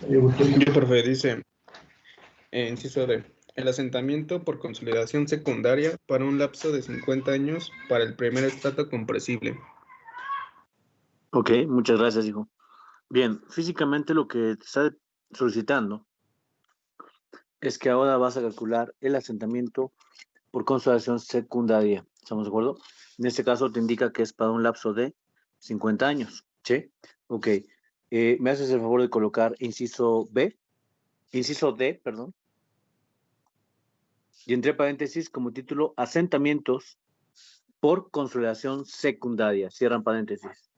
Yo, profe, dice, inciso D, el asentamiento por consolidación secundaria para un lapso de 50 años para el primer estrato compresible. Ok, muchas gracias, hijo. Bien, físicamente lo que te está solicitando es que ahora vas a calcular el asentamiento por consolidación secundaria. ¿Estamos de acuerdo? En este caso te indica que es para un lapso de 50 años. ¿Sí? Ok. ¿Me haces el favor de colocar inciso D, perdón, y entre paréntesis como título asentamientos por consolidación secundaria? Cierran paréntesis.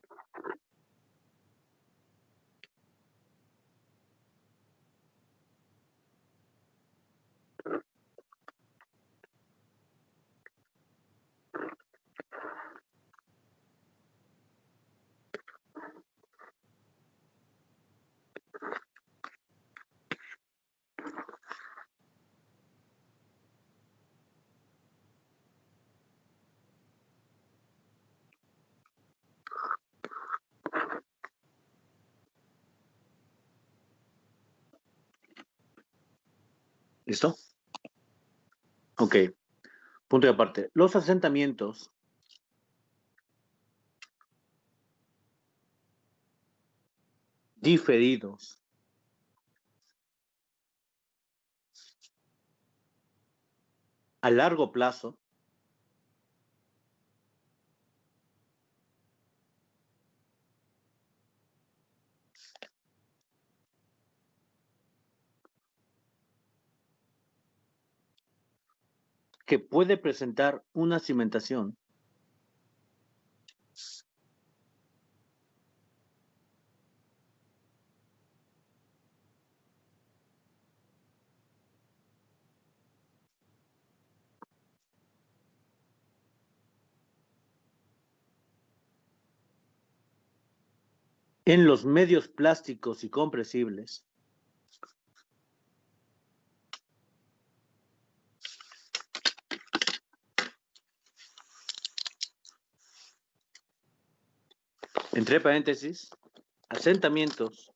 ¿Listo? Ok. Punto de aparte. Los asentamientos diferidos a largo plazo que puede presentar una cimentación en los medios plásticos y compresibles entre paréntesis, asentamientos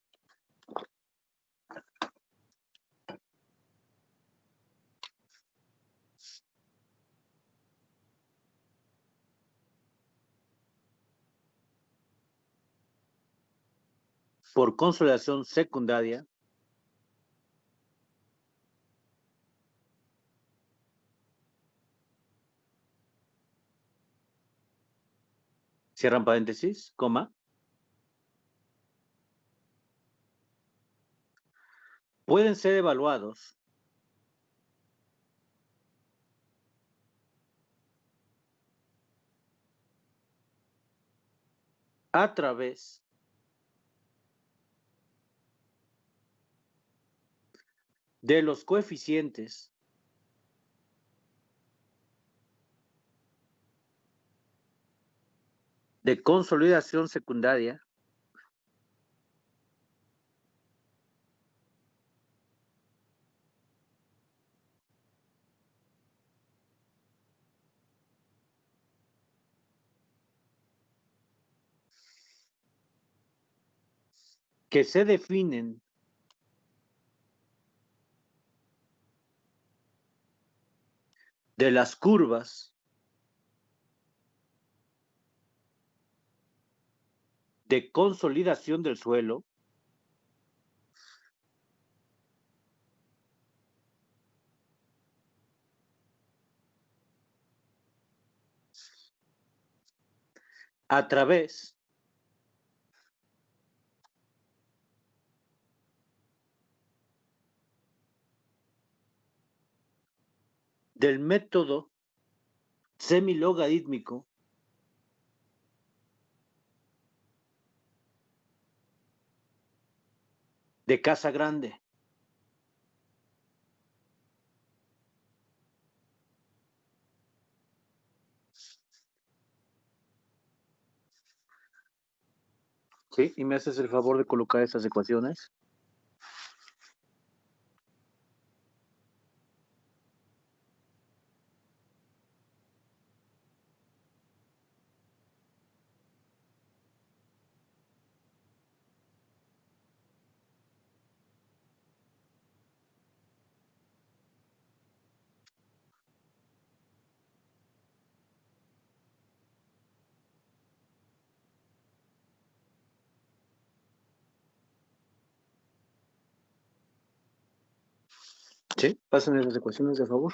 por consolidación secundaria cierran paréntesis, coma, pueden ser evaluados a través de los coeficientes de consolidación secundaria que se definen de las curvas de consolidación del suelo a través del método semilogarítmico de Casa Grande. ¿Sí? ¿Y me haces el favor de colocar esas ecuaciones? ¿Sí? Pasen esas ecuaciones, de favor.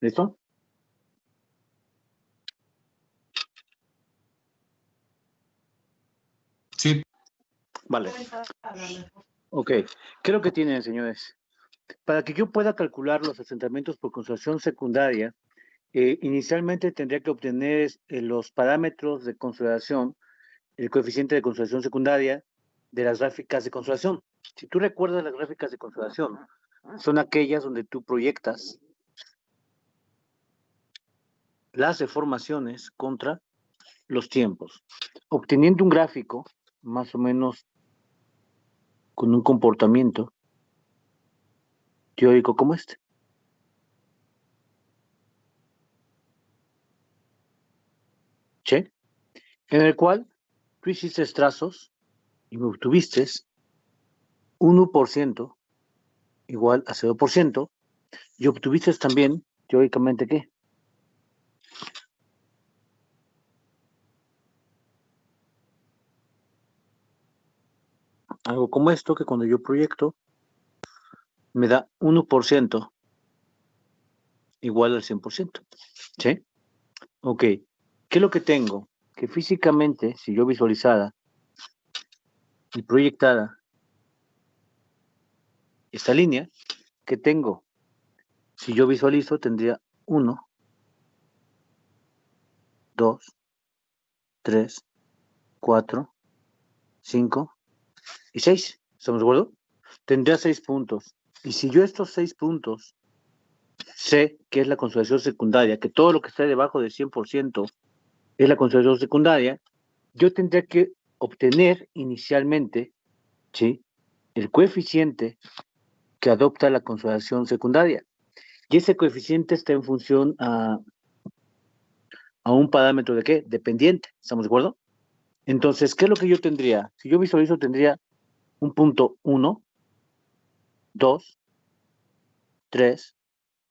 ¿Listo? Sí. Vale. Ok. ¿Qué es lo que tienen, señores? Para que yo pueda calcular los asentamientos por consolidación secundaria, inicialmente tendría que obtener los parámetros de consolidación, el coeficiente de consolidación secundaria de las gráficas de consolidación. Si tú recuerdas las gráficas de consolidación, son aquellas donde tú proyectas las deformaciones contra los tiempos, obteniendo un gráfico más o menos con un comportamiento teórico como este. ¿Sí? En el cual tú hiciste trazos y me obtuviste 1% igual a 0%, y obtuviste también, teóricamente, ¿qué? Algo como esto, que cuando yo proyecto, me da 1% igual al 100%. ¿Sí? Ok. ¿Qué es lo que tengo? Que físicamente, si yo visualizara y proyectara esta línea, que tengo, si yo visualizo, tendría 1, 2, 3, 4, 5 y 6. ¿Estamos de acuerdo? Tendría 6 puntos. Y si yo estos 6 puntos sé que es la consolidación secundaria, que todo lo que está debajo del 100% es la consolidación secundaria, yo tendría que obtener inicialmente, ¿sí?, el coeficiente que adopta la consolidación secundaria. Y ese coeficiente está en función a un parámetro de qué? Dependiente. ¿Estamos de acuerdo? Entonces, ¿qué es lo que yo tendría? Si yo visualizo, tendría un punto 1, 2, 3,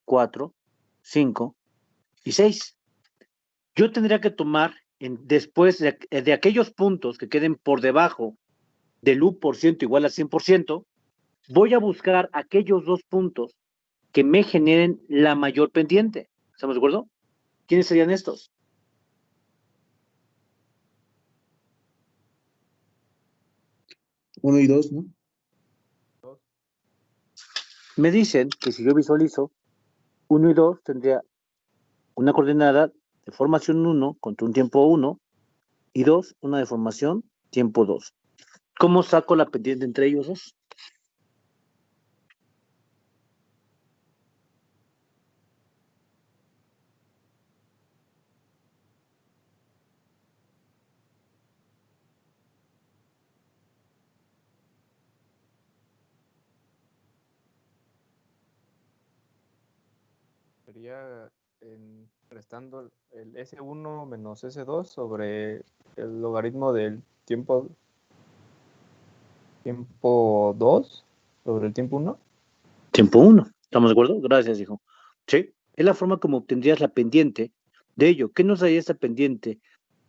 4, 5 y 6. Yo tendría que tomar, después de aquellos puntos que queden por debajo del 1% igual a 100%, voy a buscar aquellos 2 puntos que me generen la mayor pendiente. ¿Estamos de acuerdo? ¿Quiénes serían estos? Uno y dos, ¿no? Me dicen que si yo visualizo 1 y 2, tendría una coordenada de formación 1 contra un tiempo 1 y 2, una de formación tiempo 2. ¿Cómo saco la pendiente entre ellos dos? Sería restando el S1 menos S2 sobre el logaritmo del tiempo. tiempo 2 sobre el tiempo 1. Tiempo 1. ¿Estamos de acuerdo? Gracias, hijo. Sí. Es la forma como obtendrías la pendiente de ello. ¿Qué nos daría esa pendiente?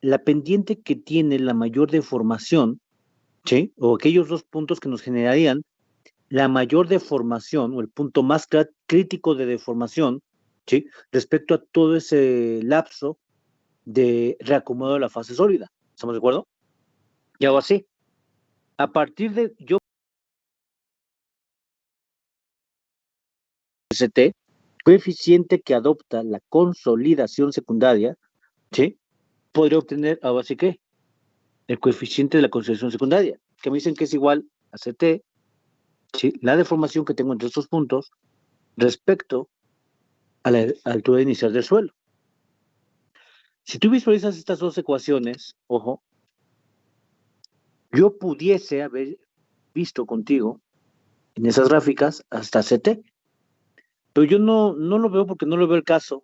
La pendiente que tiene la mayor deformación, ¿sí? O aquellos dos puntos que nos generarían la mayor deformación o el punto más crítico de deformación, ¿sí? Respecto a todo ese lapso de reacomodo de la fase sólida. ¿Estamos de acuerdo? Y hago así. A partir de yo ST, coeficiente que adopta la consolidación secundaria, ¿sí? Podría obtener, ahora sí que, el coeficiente de la consolidación secundaria, que me dicen que es igual a CT, ¿sí? La deformación que tengo entre estos puntos respecto a la altura inicial del suelo. Si tú visualizas estas dos ecuaciones, ojo, yo pudiese haber visto contigo en esas gráficas hasta CT, pero yo no lo veo porque no lo veo el caso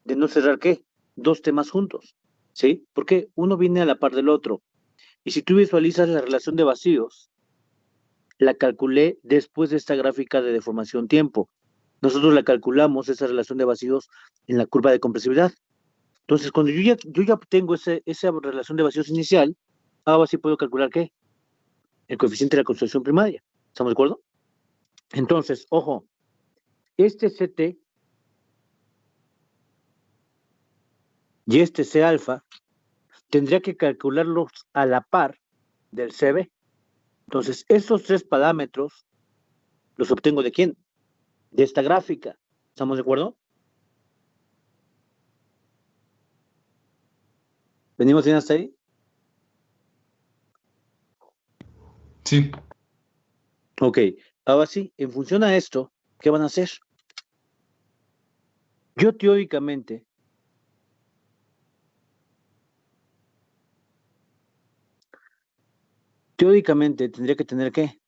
de no cerrar, ¿qué? Dos temas juntos, ¿sí? Porque uno viene a la par del otro. Y si tú visualizas la relación de vacíos, la calculé después de esta gráfica de deformación tiempo. Nosotros la calculamos, esa relación de vacíos, en la curva de compresividad. Entonces, cuando yo ya obtengo esa relación de vacíos inicial, ahora sí puedo calcular, ¿qué? El coeficiente de la construcción primaria. ¿Estamos de acuerdo? Entonces, ojo, este CT y este C alfa tendría que calcularlos a la par del CB. Entonces, esos tres parámetros los obtengo ¿de quién? De esta gráfica. ¿Estamos de acuerdo? ¿Venimos bien hasta ahí? Sí. Ok, ahora sí, en función a esto, ¿qué van a hacer? Yo teóricamente tendría que tener ¿qué?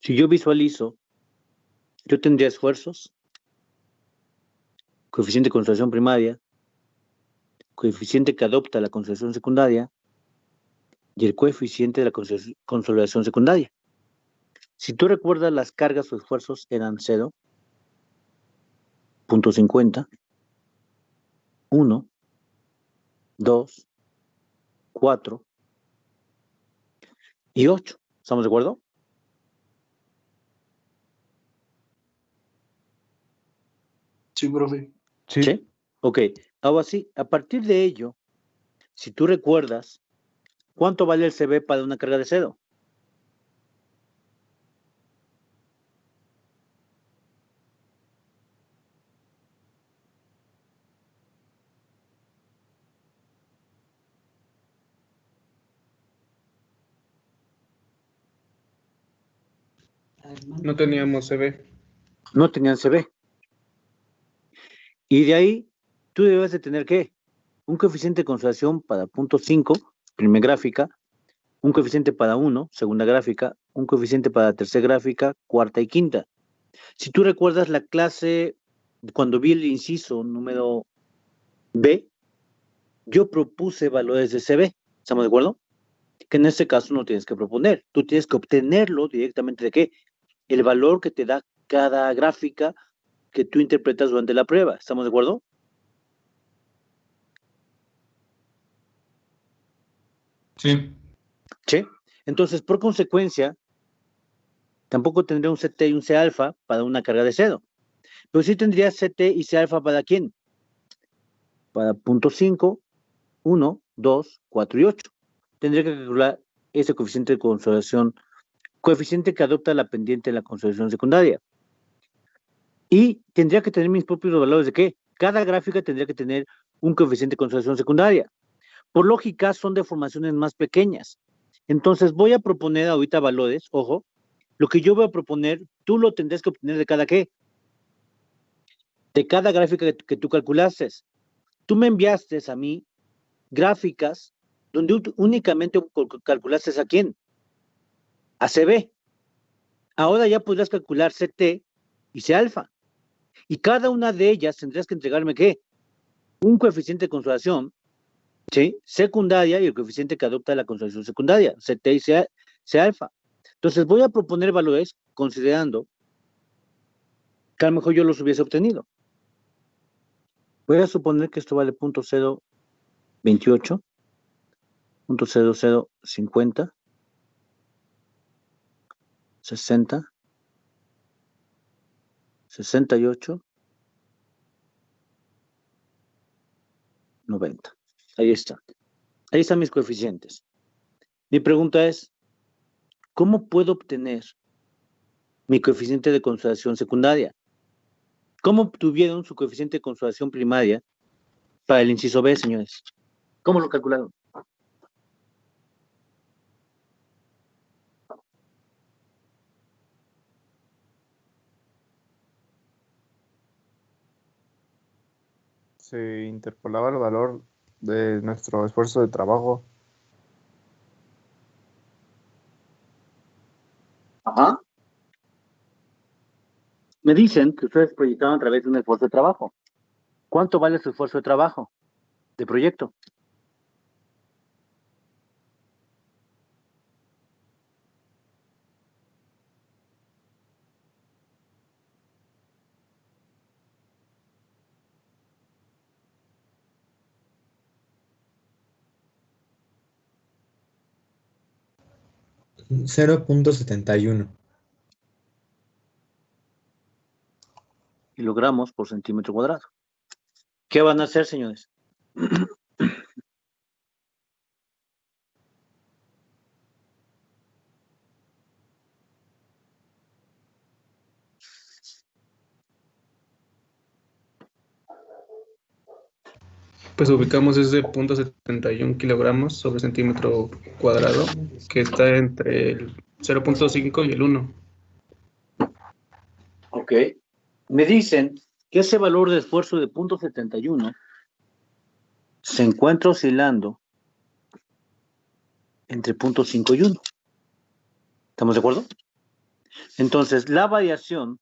Si yo visualizo, yo tendría esfuerzos, coeficiente de consolidación primaria, coeficiente que adopta la consolidación secundaria y el coeficiente de la consolidación secundaria. Si tú recuerdas, las cargas o esfuerzos eran 0.50, 1, 2, 4 y 8. ¿Estamos de acuerdo? Sí, profe. Sí. Ok, ahora sí, a partir de ello, si tú recuerdas, ¿cuánto vale el CB para una carga de 0? No teníamos CB. No tenían CB. Y de ahí, tú debes de tener, ¿qué? Un coeficiente de consolidación para punto 5, primera gráfica, un coeficiente para 1, segunda gráfica, un coeficiente para tercera gráfica, cuarta y quinta. Si tú recuerdas la clase, cuando vi el inciso número B, yo propuse valores de CB. ¿Estamos de acuerdo? Que en este caso no tienes que proponer. Tú tienes que obtenerlo directamente de qué? El valor que te da cada gráfica que tú interpretas durante la prueba. ¿Estamos de acuerdo? Sí. Sí. Entonces, por consecuencia, tampoco tendría un CT y un C alfa para una carga de 0. Pero sí tendría CT y C alfa para ¿quién? Para punto 5, 1, 2, 4 y 8. Tendría que calcular ese coeficiente de consolidación, coeficiente que adopta la pendiente de la consolidación secundaria. Y tendría que tener mis propios valores de qué? Cada gráfica tendría que tener un coeficiente de consolidación secundaria. Por lógica, son deformaciones más pequeñas. Entonces, voy a proponer ahorita valores, ojo, lo que yo voy a proponer, tú lo tendrás que obtener de cada qué? De cada gráfica que tú calculaste. Tú me enviaste a mí gráficas donde únicamente calculaste a quién? A CB. Ahora ya podrás calcular CT y C alfa. Y cada una de ellas tendrías que entregarme ¿qué? Un coeficiente de consolidación ¿sí? Secundaria y el coeficiente que adopta la consolidación secundaria, CT y C alfa. Entonces voy a proponer valores considerando que a lo mejor yo los hubiese obtenido. Voy a suponer que esto vale 0.028, 0.0050, 60, 68, 90. Ahí está. Ahí están mis coeficientes. Mi pregunta es, ¿cómo puedo obtener mi coeficiente de consolidación secundaria? ¿Cómo obtuvieron su coeficiente de consolidación primaria para el inciso B, señores? ¿Cómo lo calcularon? Se interpolaba el valor de nuestro esfuerzo de trabajo. Ajá. Me dicen que ustedes proyectaron a través de un esfuerzo de trabajo. ¿Cuánto vale su esfuerzo de trabajo de proyecto? $0.71. Kilogramos por centímetro cuadrado. ¿Qué van a hacer, señores? Pues ubicamos ese 0.71 kilogramos sobre centímetro cuadrado, que está entre el 0.5 y el 1. Ok. Me dicen que ese valor de esfuerzo de 0.71 se encuentra oscilando entre 0.5 y 1. ¿Estamos de acuerdo? Entonces, la variación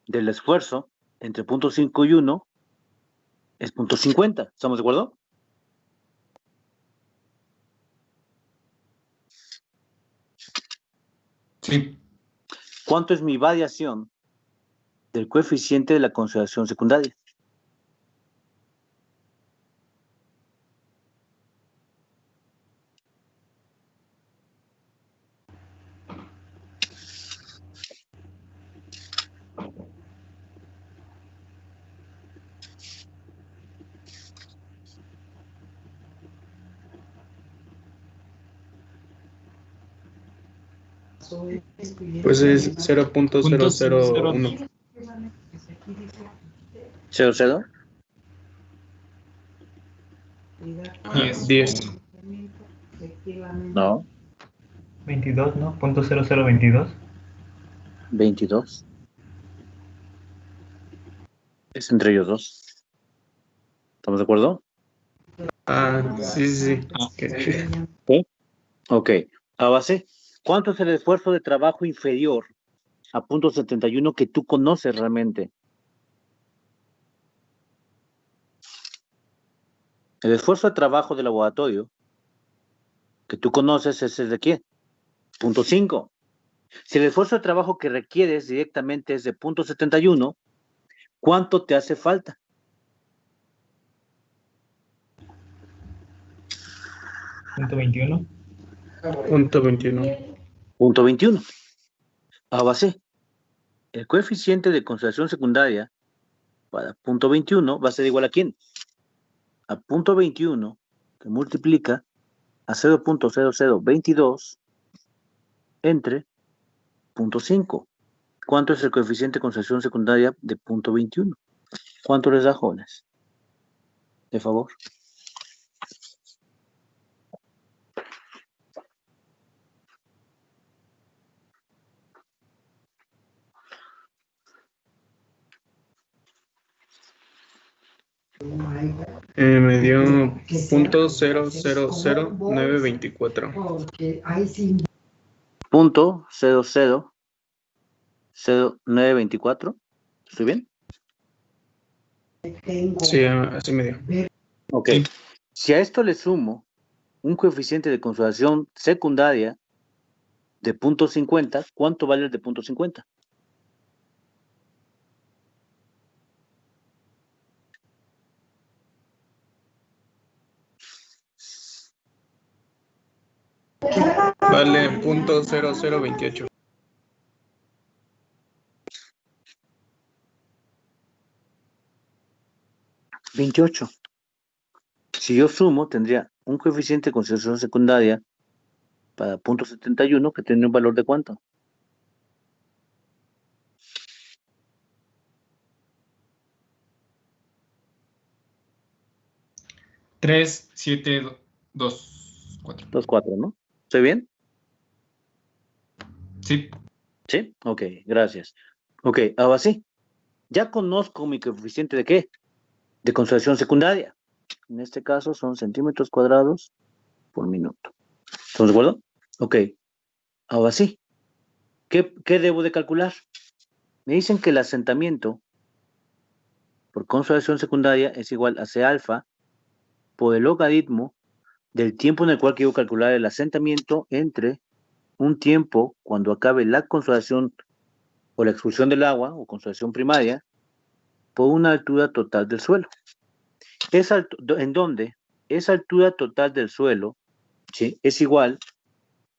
del esfuerzo entre 0.5 y 1 es 0.50. ¿Estamos de acuerdo? Sí. ¿Cuánto es mi variación del coeficiente de la consolidación secundaria? Pues es 0.001. 0,0. 10. No. 22, ¿no? .0022. 22. Es entre ellos dos. ¿Estamos de acuerdo? Sí. ¿Sí? Ok. A base, ¿cuánto es el esfuerzo de trabajo inferior a 0.71 que tú conoces realmente? El esfuerzo de trabajo del laboratorio que tú conoces es el de quién? 0.5. Si el esfuerzo de trabajo que requieres directamente es de 0.71, ¿cuánto te hace falta? .21. 0.21. 0.21. A base, el coeficiente de consolidación secundaria para 0.21 va a ser igual a quién? A 0.21 que multiplica a 0.0022 entre 0.5. ¿Cuánto es el coeficiente de consolidación secundaria de 0.21? ¿Cuánto les da, jóvenes? De favor. Me dio 0.000924. Punto 0.00924. ¿Estoy bien? Sí, así me dio. Ok. Si a esto le sumo un coeficiente de consolidación secundaria de 0.50, ¿cuánto vale el de 0.50? Vale .0028. 28. Si yo sumo, tendría un coeficiente de consolidación secundaria para 0.71 que tiene un valor de ¿cuánto? 3.724. 2,4, ¿no? ¿Estoy bien? Sí. Sí. Ok, gracias. Ok, ahora sí. Ya conozco mi coeficiente de ¿qué? De consolidación secundaria. En este caso son centímetros cuadrados por minuto. ¿Estamos de acuerdo? Ok, ahora sí. ¿Qué debo de calcular? Me dicen que el asentamiento por consolidación secundaria es igual a C alfa por el logaritmo del tiempo en el cual quiero calcular el asentamiento entre un tiempo cuando acabe la consolidación o la expulsión del agua o consolidación primaria por una altura total del suelo. ¿En dónde? Esa altura total del suelo, ¿sí?, es igual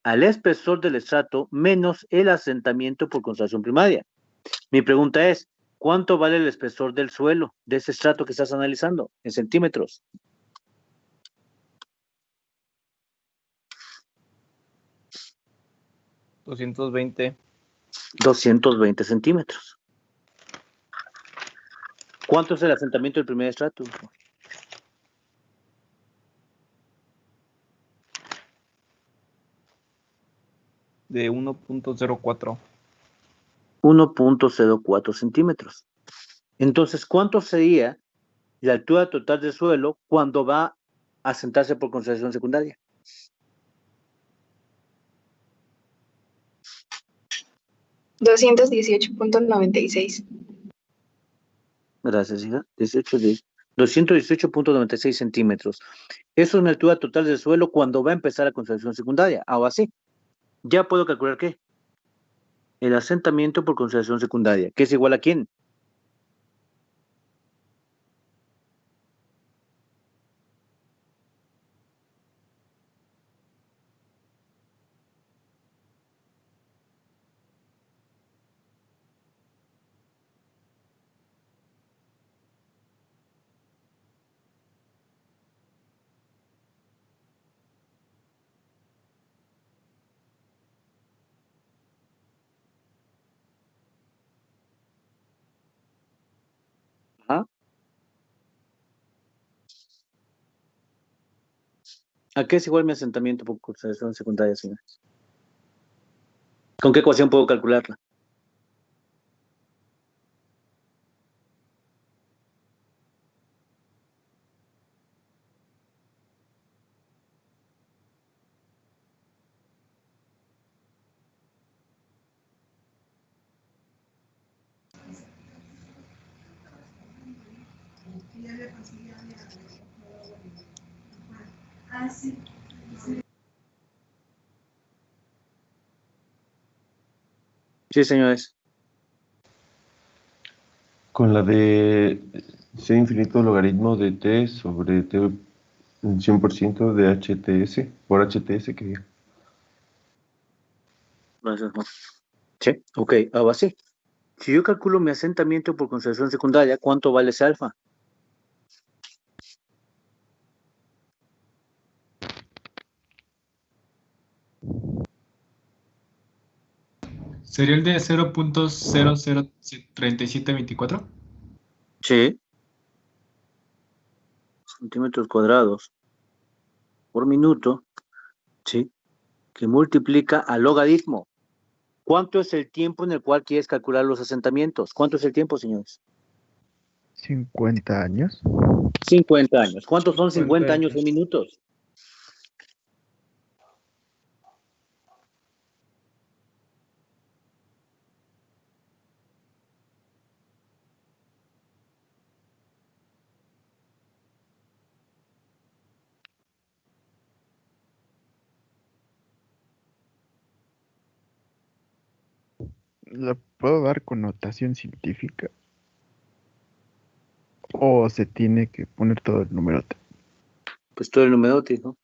al espesor del estrato menos el asentamiento por consolidación primaria. Mi pregunta es, ¿cuánto vale el espesor del suelo de ese estrato que estás analizando en centímetros? $220. 220 centímetros. ¿Cuánto es el asentamiento del primer estrato? De 1.04. 1.04 centímetros. Entonces, ¿cuánto sería la altura total del suelo cuando va a sentarse por consolidación secundaria? $218.96. Gracias, hija. 218.96 centímetros. Eso es mi altura total del suelo cuando va a empezar la consolidación secundaria. Ahora sí, ya puedo calcular ¿qué? El asentamiento por consolidación secundaria, que es igual a ¿quién? ¿Ah? ¿A qué es igual mi asentamiento por consolidación secundaria, señores? ¿Con qué ecuación puedo calcularla? Sí, señores. Con la de C infinito logaritmo de T sobre T 100% de HTS, por HTS que diga. Gracias, Juan. Sí, ok, ahora sí. Si yo calculo mi asentamiento por consolidación secundaria, ¿cuánto vale ese alfa? ¿Sería el de 0.003724? Sí, centímetros cuadrados por minuto, sí, que multiplica al logaritmo. ¿Cuánto es el tiempo en el cual quieres calcular los asentamientos? ¿Cuánto es el tiempo, señores? 50 años. 50 años. ¿Cuántos son 50 años en 50 minutos? ¿Le puedo dar connotación científica? ¿O se tiene que poner todo el numerote? Pues todo el numerote, ¿no?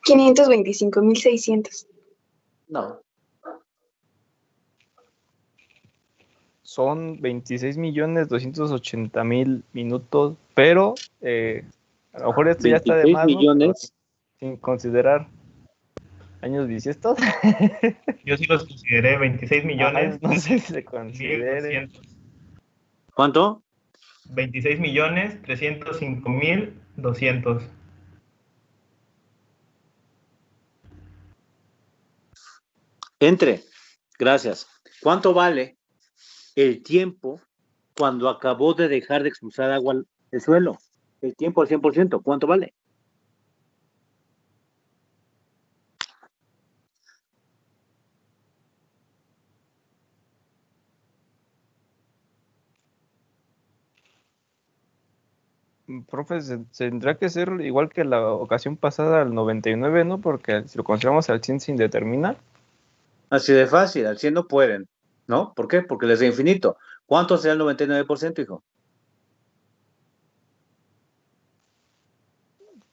$525,600. No. Son 26.280.000 minutos, pero a lo mejor esto ya está de 26 más, ¿no? Pero millones. sin considerar años bisiestos. Yo sí los consideré 26 millones. No sé si se considere. 1.200. ¿Cuánto? 26.305.200. Entre. Gracias. ¿Cuánto vale el tiempo cuando acabó de dejar de expulsar agua al suelo? El tiempo al 100%. ¿Cuánto vale? Profe, tendrá que ser igual que la ocasión pasada al 99, ¿no? Porque si lo consideramos al 100 se indetermina. Así de fácil. Al 100 no pueden. ¿No? ¿Por qué? Porque les da infinito. ¿Cuánto será el 99%, hijo?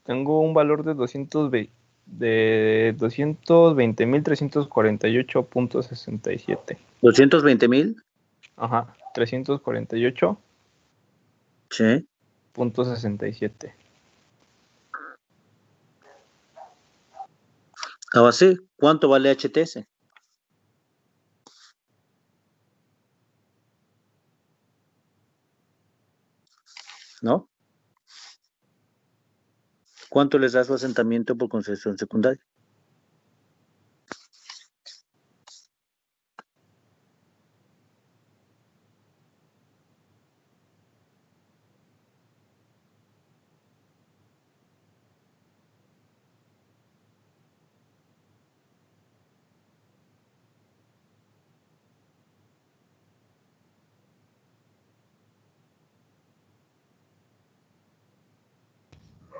Tengo un valor de 220.348.67. 220,000. Ajá, 348.67. Sí. Ahora sí. ¿Cuánto vale HTS? ¿No? ¿Cuánto les da su asentamiento por concesión secundaria?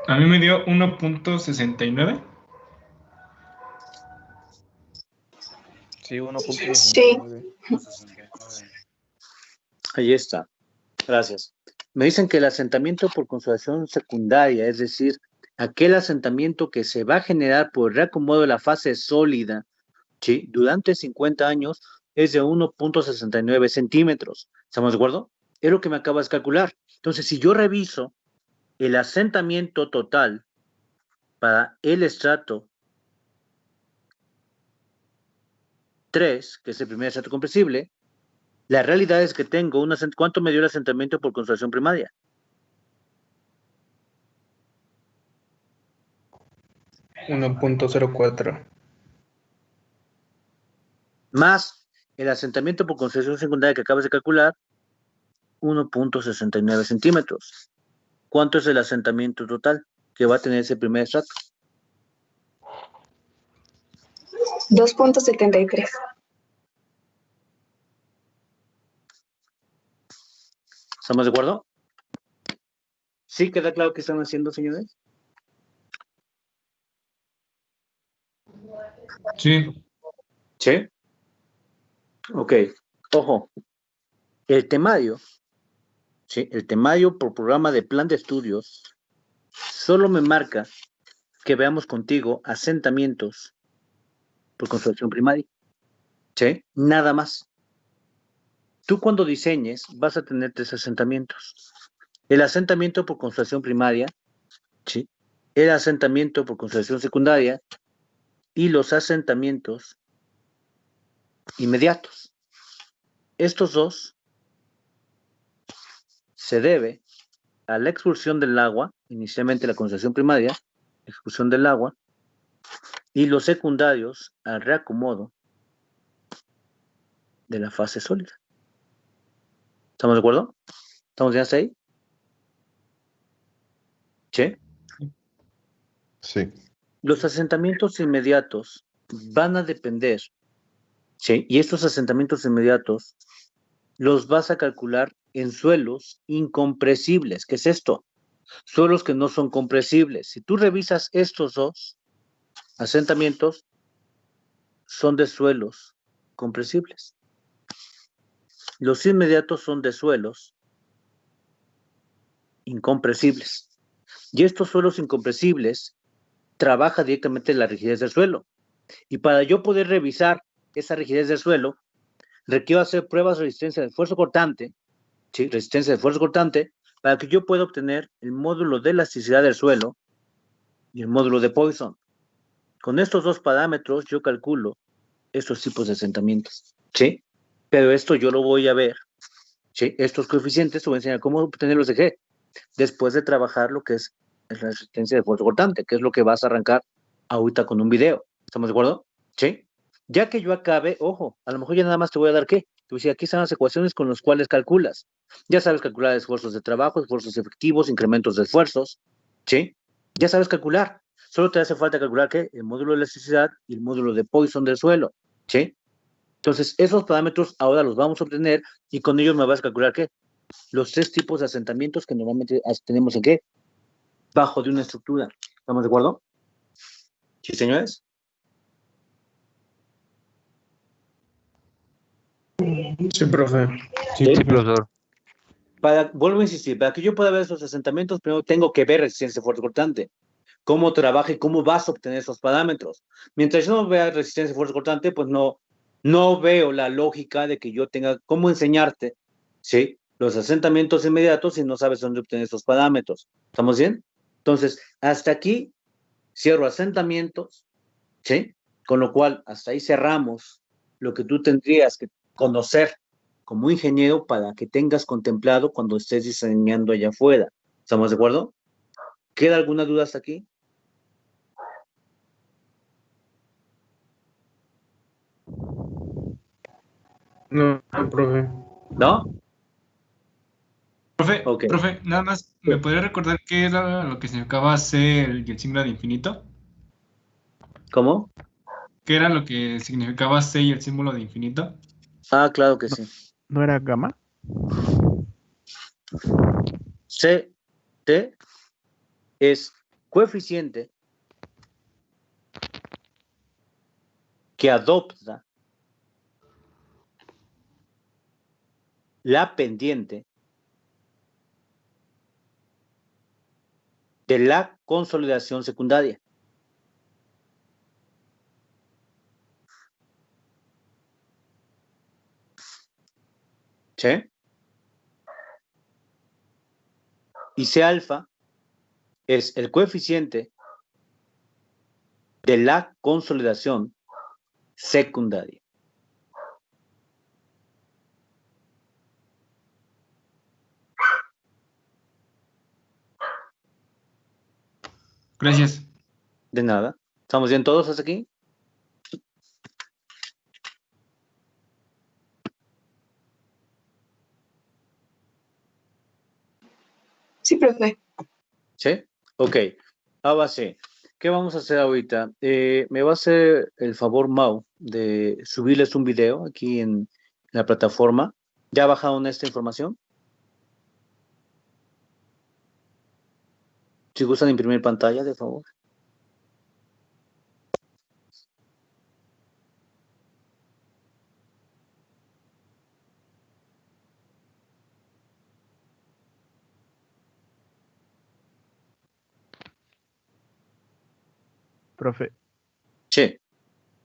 A mí me dio 1.69. Sí, Sí. 1.69. Ahí está. Gracias. Me dicen que el asentamiento por consolidación secundaria, es decir, aquel asentamiento que se va a generar por el reacomodo de la fase sólida, ¿sí?, durante 50 años, es de 1.69 centímetros. ¿Estamos de acuerdo? Es lo que me acabas de calcular. Entonces, si yo reviso el asentamiento total para el estrato 3, que es el primer estrato compresible, la realidad es que tengo ¿cuánto me dio el asentamiento por consolidación primaria? $1.04. Más el asentamiento por concesión secundaria que acabas de calcular, 1.69 centímetros. ¿Cuánto es el asentamiento total que va a tener ese primer estrato? 2.73. ¿Estamos de acuerdo? ¿Sí queda claro qué están haciendo, señores? Sí. Sí. Ok. Ojo. El temario, ¿sí?, el temario por programa de plan de estudios solo me marca que veamos contigo asentamientos por consolidación primaria. ¿Sí? Nada más. Tú cuando diseñes vas a tener 3 asentamientos. El asentamiento por consolidación primaria, ¿sí?, el asentamiento por consolidación secundaria y los asentamientos inmediatos. Estos dos se debe a la expulsión del agua, inicialmente la consolidación primaria, expulsión del agua, y los secundarios al reacomodo de la fase sólida. ¿Estamos de acuerdo? ¿Estamos ya hasta ahí? ¿Sí? Sí. Los asentamientos inmediatos van a depender, ¿sí?, y estos asentamientos inmediatos los vas a calcular en suelos incompresibles. ¿Qué es esto? suelos que no son compresibles. Si tú revisas estos dos asentamientos, son de suelos compresibles. Los inmediatos son de suelos incompresibles. Y estos suelos incompresibles trabaja directamente la rigidez del suelo. Y para yo poder revisar esa rigidez del suelo, requiero hacer pruebas de resistencia de esfuerzo cortante, ¿sí? Resistencia de esfuerzo cortante, para que yo pueda obtener el módulo de elasticidad del suelo y el módulo de Poisson. Con estos dos parámetros yo calculo estos tipos de asentamientos, ¿sí? Pero esto yo lo voy a ver, ¿sí? Estos coeficientes te voy a enseñar cómo obtenerlos de G, después de trabajar lo que es la resistencia de esfuerzo cortante, que es lo que vas a arrancar ahorita con un video. ¿Estamos de acuerdo? ¿Sí? Ya que yo acabe, ojo, a lo mejor ya nada más te voy a dar ¿qué? Te voy a decir, aquí están las ecuaciones con las cuales calculas. Ya sabes calcular esfuerzos de trabajo, esfuerzos efectivos, incrementos de esfuerzos, ¿sí? Ya sabes calcular. Solo te hace falta calcular ¿qué? El módulo de elasticidad y el módulo de Poisson del suelo, ¿sí? Entonces, esos parámetros ahora los vamos a obtener y con ellos me vas a calcular ¿qué? Los tres tipos de asentamientos que normalmente tenemos en ¿qué? Bajo de una estructura. ¿Estamos de acuerdo? ¿Sí, señores? Sí, profe. Sí, profesor. Vuelvo a insistir, para que yo pueda ver esos asentamientos, primero tengo que ver resistencia de esfuerzo cortante, cómo trabaja y cómo vas a obtener esos parámetros. Mientras yo no vea resistencia de esfuerzo cortante, pues no veo la lógica de que yo tenga cómo enseñarte, ¿sí? Los asentamientos inmediatos si no sabes dónde obtener esos parámetros. ¿Estamos bien? Entonces, hasta aquí cierro asentamientos, ¿sí? Con lo cual, hasta ahí cerramos lo que tú tendrías que conocer como ingeniero para que tengas contemplado cuando estés diseñando allá afuera. ¿Estamos de acuerdo? ¿Queda alguna duda hasta aquí? No, profe. ¿No? Profe, Ok. profe, nada más, ¿me podría recordar qué era lo que significaba C y el símbolo de infinito? ¿Cómo? ¿Qué era lo que significaba C y el símbolo de infinito? Ah, claro que sí. ¿No era gamma? T es coeficiente que adopta la pendiente de la consolidación secundaria. ¿Sí? Y C alfa es el coeficiente de la consolidación secundaria. Gracias. De nada. ¿Estamos bien todos hasta aquí? Sí, profe. ¿Sí? Ok. Ahora sí. ¿Qué vamos a hacer ahorita? Me va a hacer el favor, Mau, de subirles un video aquí en la plataforma. ¿Ya bajaron esta información? Si gustan imprimir pantalla, de favor. Profe, Sí.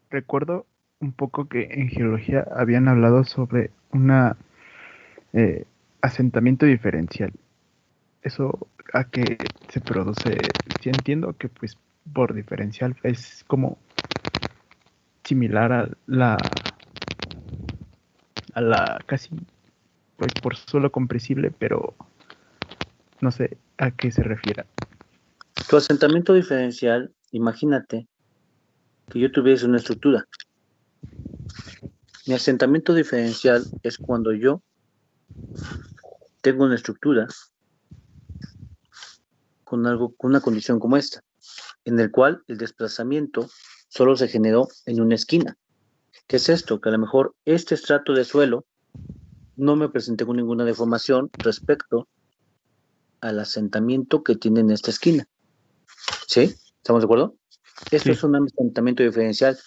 recuerdo un poco que en geología habían hablado sobre una asentamiento diferencial. ¿Eso a qué se produce? Sí entiendo que pues por diferencial es como similar a la casi pues por suelo compresible, pero no sé a qué se refiere. Tu asentamiento diferencial, imagínate que yo tuviese una estructura. Mi asentamiento diferencial es cuando yo tengo una estructura con una condición como esta, en el cual el desplazamiento solo se generó en una esquina. ¿Qué es esto? Que a lo mejor este estrato de suelo no me presenté con ninguna deformación respecto al asentamiento que tiene en esta esquina. ¿Sí? ¿Estamos de acuerdo? Esto Sí. es un asentamiento diferencial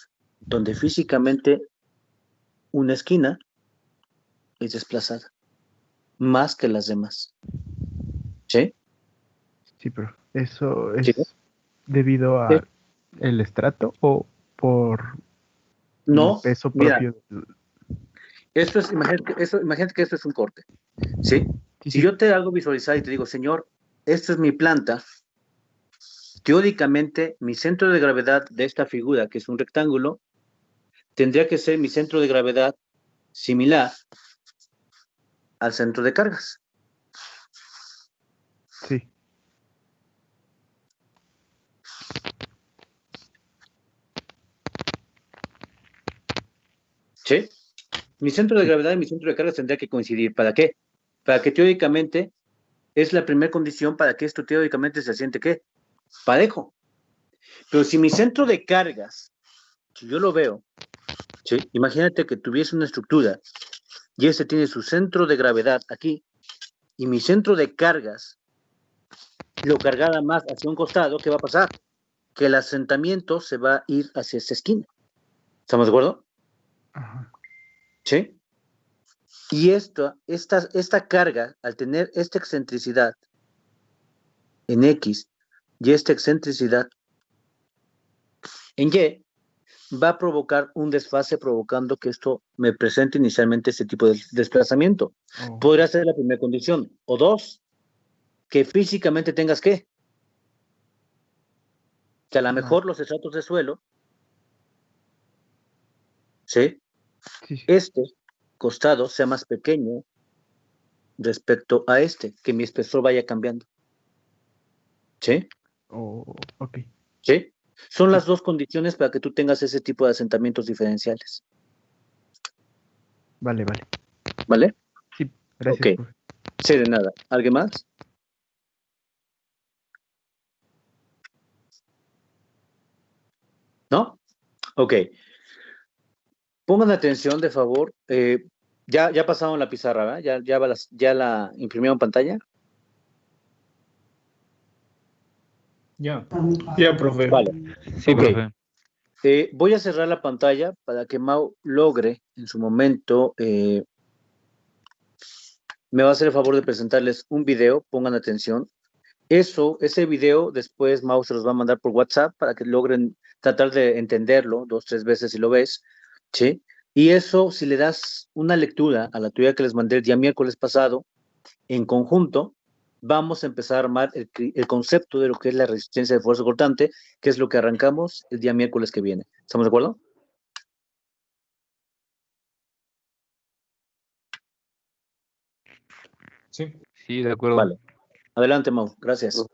donde físicamente una esquina es desplazada más que las demás. ¿Sí? Sí, pero ¿eso ¿Sí? es debido Sí. a el estrato o por No, el peso mira, propio? esto es, imagínate que esto es un corte. ¿Sí? Sí, Si sí. yo te hago visualizar y te digo, señor, esto es mi planta, teóricamente mi centro de gravedad de esta figura, que es un rectángulo, tendría que ser mi centro de gravedad similar al centro de cargas. Sí. ¿Sí? Mi centro de Sí. gravedad y mi centro de cargas tendría que coincidir. ¿Para qué? Para que teóricamente es la primera condición para que esto teóricamente se asiente ¿qué? Parejo. Pero si mi centro de cargas, si yo lo veo, ¿sí? Imagínate que tuviese una estructura y este tiene su centro de gravedad aquí y mi centro de cargas lo cargara más hacia un costado, ¿qué va a pasar? Que el asentamiento se va a ir hacia esta esquina. ¿Estamos de acuerdo? Ajá. ¿Sí? Y esta carga, al tener esta excentricidad en X y esta excentricidad en Y, va a provocar un desfase provocando que esto me presente inicialmente este tipo de desplazamiento. Oh, Podría ser la primera condición. O dos, que físicamente tengas que a lo mejor los estratos de suelo, ¿sí? sí, sí. Este costado sea más pequeño respecto a este, que mi espesor vaya cambiando. ¿Sí? Oh, ok. ¿Sí? Son las dos condiciones para que tú tengas ese tipo de asentamientos diferenciales. Vale, vale. ¿Vale? Sí, gracias, Ok. profe. Sí, de nada. ¿Alguien más? ¿No? Ok. Pongan atención, de favor. Ya pasaron la pizarra, ¿verdad? Ya la imprimieron en pantalla. Ya. Ya, profe. Vale. Sí, Ok. profe. Voy a cerrar la pantalla para que Mau logre en su momento. Me va a hacer el favor de presentarles un video. Pongan atención. Ese video después Mau se los va a mandar por WhatsApp para que logren tratar de entenderlo 2, 3 veces si lo ves, ¿sí? Y eso, si le das una lectura a la teoría que les mandé el día miércoles pasado, en conjunto, vamos a empezar a armar el concepto de lo que es la resistencia de fuerza cortante, que es lo que arrancamos el día miércoles que viene. ¿Estamos de acuerdo? Sí. Sí, de acuerdo. Vale. Adelante, Mau. Gracias.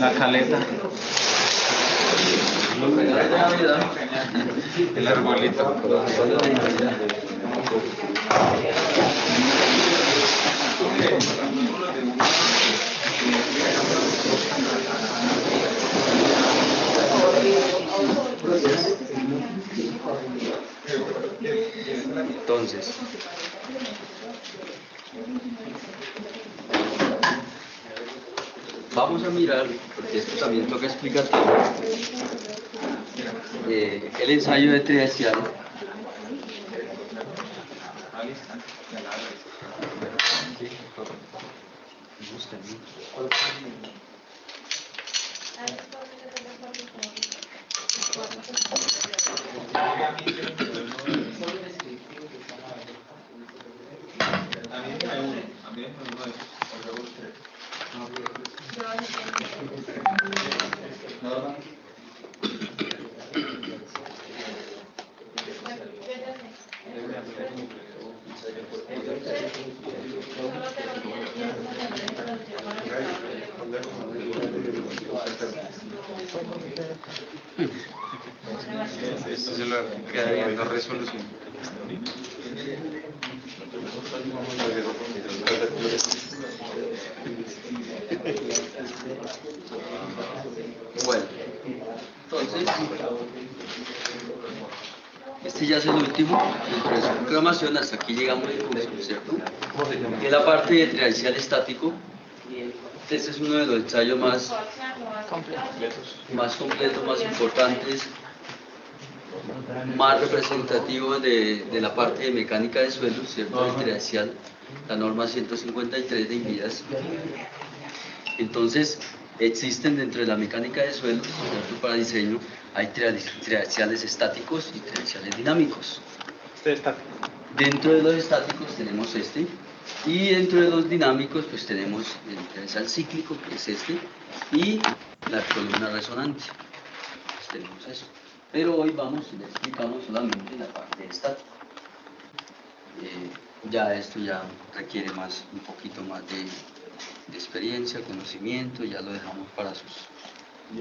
La caleta. El arbolito. Entonces, vamos a mirar, porque esto también toca explicativo, el ensayo de triaxial. Esto se lo quedaría en la resolución. Bueno, entonces este ya es el último, dentro de su programación, hasta aquí llegamos al curso, ¿cierto? Que es la parte de triaxial estático. Este es uno de los ensayos más completos, más importantes, más representativos de la parte de mecánica de suelos, ¿cierto? El triaxial, la norma 153 de Invidas. Entonces, existen dentro de la mecánica de suelos, ¿cierto? Para diseño, hay triaxiales estáticos y triaxiales dinámicos. Dentro de los estáticos tenemos este, y dentro de los dinámicos pues tenemos el triaxial cíclico, que es este, y la columna resonante. Pues tenemos eso. Pero hoy vamos y le explicamos solamente la parte estática. Ya esto ya requiere un poquito más de experiencia, conocimiento, ya lo dejamos para sus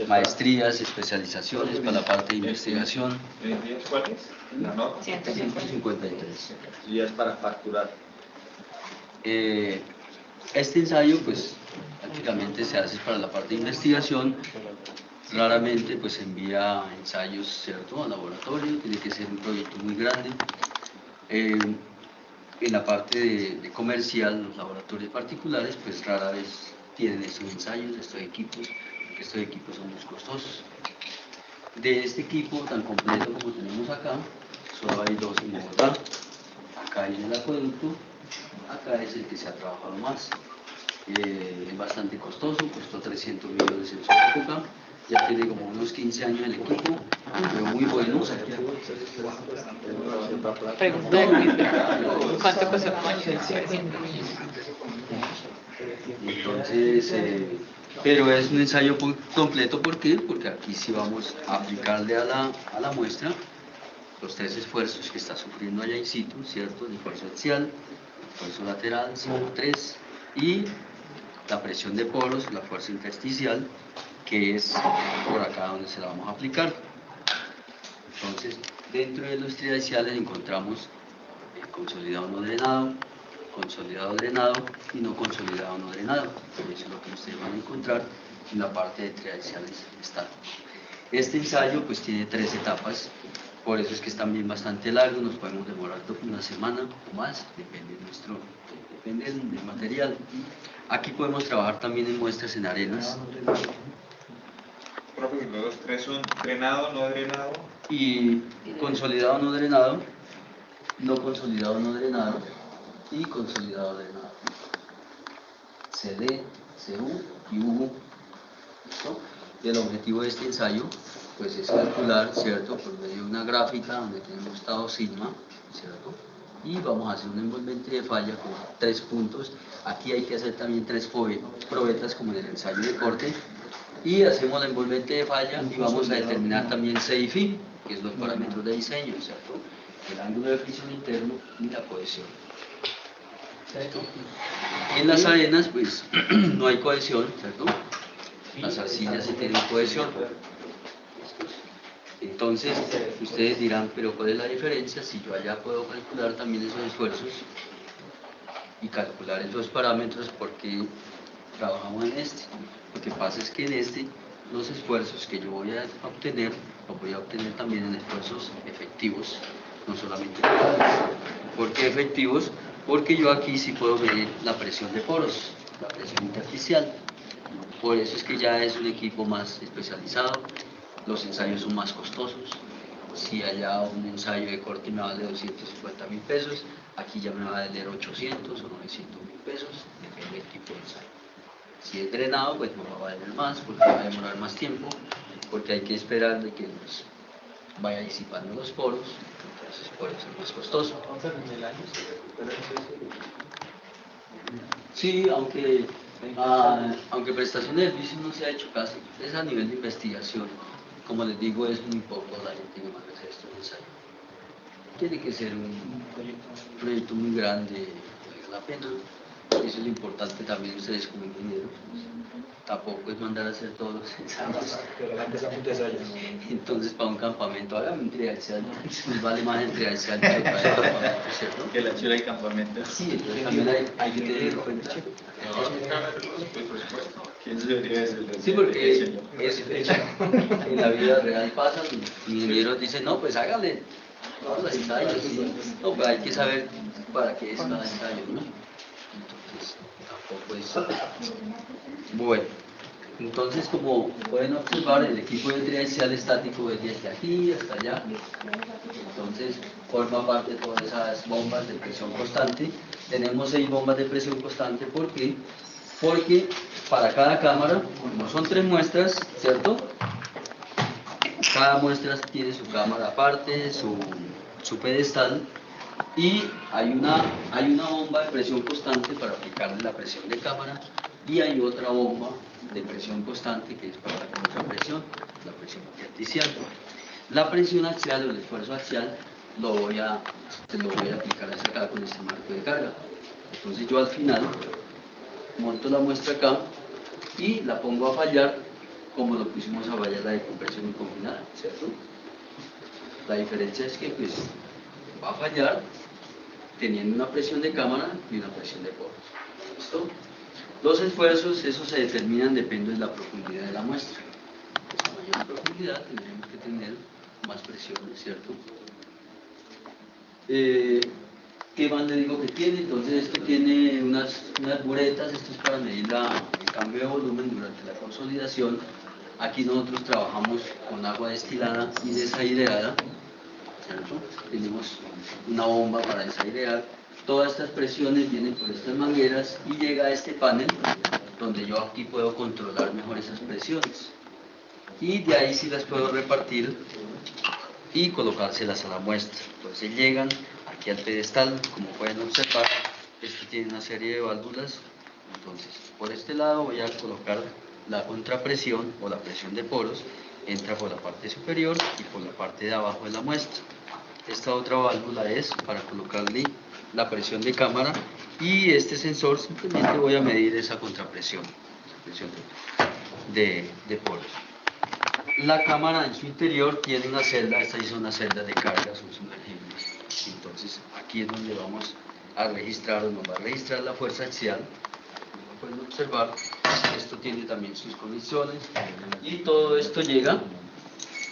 maestrías, especializaciones, para la parte de investigación. ¿Cuál es? La nota 153. Y es para facturar. Este ensayo pues prácticamente se hace para la parte de investigación. Raramente pues envía ensayos, ¿cierto?, al laboratorio, tiene que ser un proyecto muy grande. En la parte de comercial, los laboratorios particulares pues rara vez tienen estos ensayos, estos equipos, porque estos equipos son muy costosos. De este equipo tan completo como tenemos acá, solo hay dos en Bogotá. Acá hay el acueducto, acá es el que se ha trabajado más. Es bastante costoso, costó 300 millones en su época. Ya tiene como unos 15 años el equipo, pero muy bueno. ¿Cuánto costó? Entonces, pero es un ensayo muy completo, ¿por qué? Porque aquí sí vamos a aplicarle a la muestra los tres esfuerzos que está sufriendo allá in situ, ¿cierto? El esfuerzo axial, el esfuerzo lateral, CO3, y la presión de poros, la fuerza intersticial, que es por acá donde se la vamos a aplicar. Entonces, dentro de los triaxiales encontramos el consolidado no drenado, consolidado drenado y no consolidado no drenado. Eso es lo que ustedes van a encontrar en la parte de triaxiales estáticos. Este ensayo pues tiene 3 etapas, por eso es que es también bastante largo, nos podemos demorar una semana o más, depende del material. Aquí podemos trabajar también en muestras en arenas. Profe, los 3 son drenado, no drenado. Y consolidado no drenado, no consolidado no drenado y consolidado drenado. CD, CU y UU. ¿Listo? Y el objetivo de este ensayo pues es calcular, ¿cierto?, por medio de una gráfica donde tenemos estado sigma, ¿cierto?, y vamos a hacer un envolvente de falla con 3 puntos. Aquí hay que hacer también 3 probetas como en el ensayo de corte, y hacemos el envolvente de falla y vamos a determinar también C y Φ, que es los parámetros de diseño, ¿cierto?, el ángulo de fricción interno y la cohesión. ¿Cierto? En las arenas pues no hay cohesión, ¿cierto? Las arcillas sí tienen cohesión. Entonces ustedes dirán, pero ¿cuál es la diferencia si yo allá puedo calcular también esos esfuerzos y calcular esos parámetros? Porque trabajamos en este. Lo que pasa es que en este los esfuerzos que yo voy a obtener los voy a obtener también en esfuerzos efectivos, no solamente totales. ¿Por qué efectivos? Porque yo aquí sí puedo medir la presión de poros, la presión intersticial. Por eso es que ya es un equipo más especializado, los ensayos son más costosos. Si allá un ensayo de corte me vale 250.000 pesos, aquí ya me va a valer 800 o 900.000 pesos, depende del tipo de ensayo. Si es drenado, pues no va a valer más, porque va a demorar más tiempo, porque hay que esperar de que nos vaya disipando los poros, entonces por eso es más costoso. Sí, aunque prestación de servicios no se ha hecho casi, es a nivel de investigación. Como les digo, es muy poco la gente que más hace esto de ensayo. Tiene que ser un proyecto muy grande, que valga la pena. Eso es lo importante también ustedes como ingenieros. Tampoco es mandar a hacer todos los ensayos. Entonces, para un campamento, hágame un triaxial, pues vale más el triaxial que para el campamento, ¿cierto? Que la chula y campamento. Sí, entonces también hay que tener en cuenta. Sí, porque en la vida real pasa, los ingenieros dicen, no, pues hágale Los ensayos, sí. No, pero hay que saber para qué es cada ensayo, ¿no? Entonces, tampoco es... Bueno, entonces como pueden observar, el equipo de triaxial estático es desde aquí hasta allá. Entonces, forma parte de todas esas bombas de presión constante. Tenemos 6 bombas de presión constante, ¿por qué? Porque para cada cámara, como son 3 muestras, ¿cierto? Cada muestra tiene su cámara aparte, su pedestal, y hay una bomba de presión constante para aplicarle la presión de cámara, y hay otra bomba de presión constante que es para la contrapresión, la presión artificial. La presión axial o el esfuerzo axial lo voy a aplicar acá con este marco de carga. Entonces yo al final monto la muestra acá y la pongo a fallar como lo pusimos a fallar la de compresión y combinada, ¿cierto? La diferencia es que pues va a fallar teniendo una presión de cámara y una presión de poros. ¿Listo? Los esfuerzos, esos se determinan depende de la profundidad de la muestra. Pues a mayor profundidad tendremos que tener más presiones, ¿cierto? ¿Qué más le digo que tiene? Entonces esto tiene unas buretas, esto es para medir el cambio de volumen durante la consolidación. Aquí nosotros trabajamos con agua destilada y desaireada, ¿cierto? Tenemos una bomba para desairear. Todas estas presiones vienen por estas mangueras y llega a este panel donde yo aquí puedo controlar mejor esas presiones. Y de ahí sí las puedo repartir y colocárselas a la muestra. Entonces llegan aquí al pedestal, como pueden observar, esto tiene una serie de válvulas. Entonces por este lado voy a colocar la contrapresión o la presión de poros, entra por la parte superior y por la parte de abajo de la muestra. Esta otra válvula es para colocarle la presión de cámara y este sensor simplemente voy a medir esa contrapresión, presión de poros. La cámara en su interior tiene una celda, esta es una celda de carga, son sumergibles. Entonces aquí es donde vamos a registrar o nos va a registrar la fuerza axial. Como pueden observar, esto tiene también sus conexiones y todo esto llega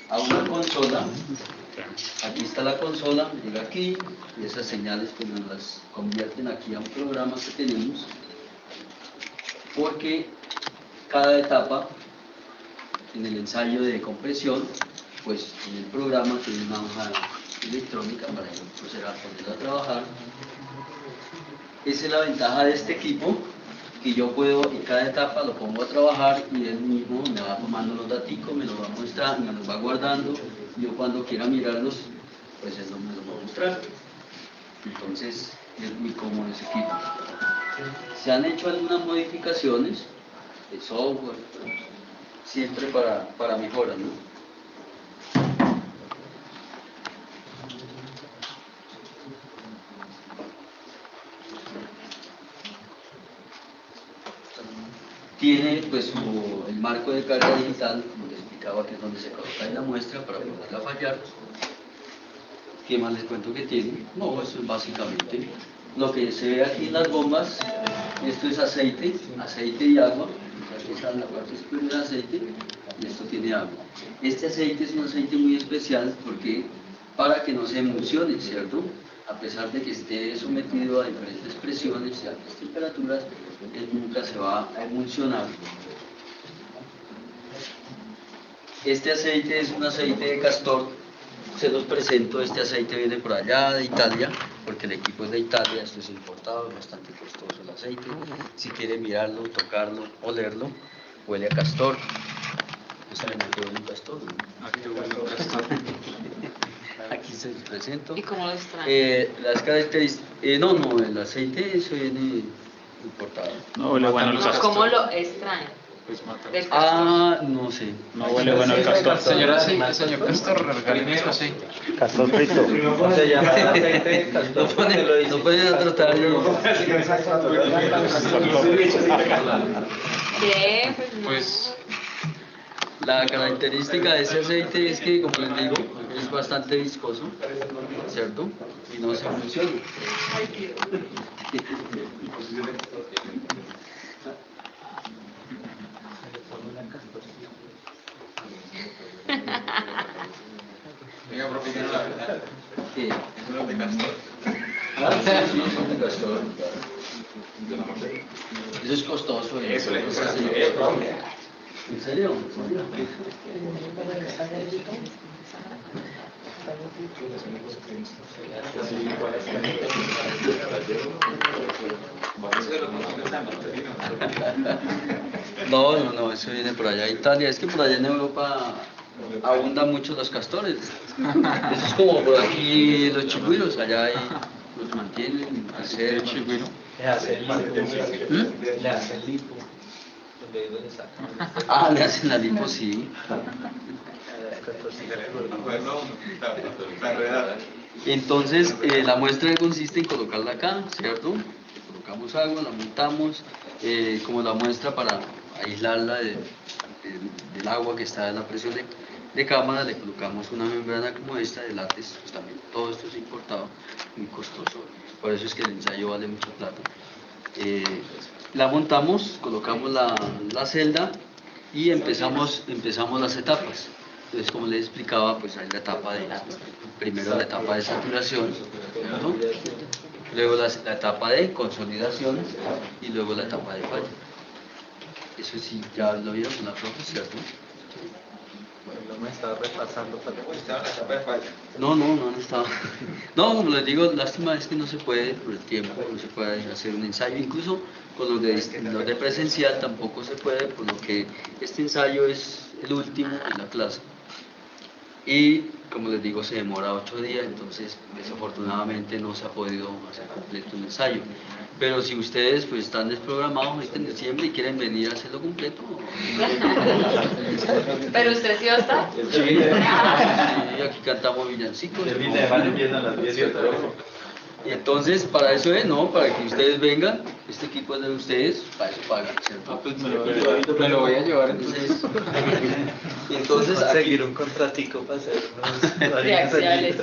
a una consola. Aquí está la consola, llega aquí y esas señales pues nos las convierten aquí a un programa que tenemos, porque cada etapa en el ensayo de compresión, pues en el programa tiene una hoja electrónica para yo proceder a ponerla a trabajar. Esa es la ventaja de este equipo, que yo puedo en cada etapa lo pongo a trabajar y él mismo me va tomando los daticos, me los va mostrando, me los va guardando, y yo cuando quiera mirarlos, pues él no me los va a mostrar. Entonces es muy cómodo ese equipo. Se han hecho algunas modificaciones de software, siempre para mejoras, ¿no? Tiene pues el marco de carga digital, como les explicaba, que es donde se coloca en la muestra para poderla fallar. ¿Qué más les cuento que tiene? No, eso es básicamente lo que se ve aquí en las bombas. Esto es aceite y agua. Aquí está en la parte superior del aceite y esto tiene agua. Este aceite es un aceite muy especial porque para que no se emulsione, ¿cierto? A pesar de que esté sometido a diferentes presiones y altas temperaturas, él nunca se va a emulsionar. Este aceite es un aceite de castor. Se los presento, este aceite viene por allá de Italia, porque el equipo es de Italia, esto es importado, es bastante costoso el aceite. Si quiere mirarlo, tocarlo, olerlo, huele a castor. ¿No saben a qué huele un castor? Aquí huele un castor. Aquí se los presento. ¿Y cómo lo extraen? Las características, no, el aceite eso viene importado. No huele bueno el castor. ¿Cómo lo extraen? Pues mata. Del castor. No sé. No huele bueno el castor. Señor Castor, regalime su aceite. Castor frito. Se llama aceite de castor. No pueden a tratar. ¿Qué? Pues La característica de ese aceite es que, como les digo, es bastante viscoso, ¿cierto? Y no se emulsiona. Venga, profe, la verdad. ¿Qué? Eso es de Castor. Sí, son de Castor. Eso es costoso. Eso le gusta. ¿En serio? No, eso viene por allá de Italia. Es que por allá en Europa abundan mucho los castores. Eso es como por aquí los chigüiros, allá hay, los mantienen al ser chigüiro. Le hacen lipo. Le hacen la lipo, sí. Entonces, la muestra consiste en colocarla acá, ¿cierto? Colocamos agua, la montamos, como la muestra para aislarla del agua que está en la presión de cámara, le colocamos una membrana como esta de látex, pues también todo esto es importado, muy costoso, por eso es que el ensayo vale mucha plata. La montamos, colocamos la celda y empezamos las etapas. Entonces, como les explicaba, pues hay la etapa primero la etapa de saturación, ¿cierto? Luego la etapa de consolidación y luego la etapa de falla. Eso sí, ya lo vieron con la profe, ¿cierto? No me estaba repasando para No han estado. No, como les digo, lástima es que no se puede por el tiempo, no se puede hacer un ensayo, incluso con los de presencial tampoco se puede, por lo que este ensayo es el último de la clase. Y como les digo, se demora 8 días, entonces desafortunadamente no se ha podido hacer completo el ensayo. Pero si ustedes pues están desprogramados ahorita en diciembre y quieren venir a hacerlo completo. Pero usted sí va a estar. Sí, aquí cantamos villancicos. Y entonces, para eso es, ¿no? Para que ustedes vengan, este equipo es de ustedes, para eso pagan, ¿cierto? Pues me lo voy a llevar entonces conseguir un contratico para hacer unos reacciones.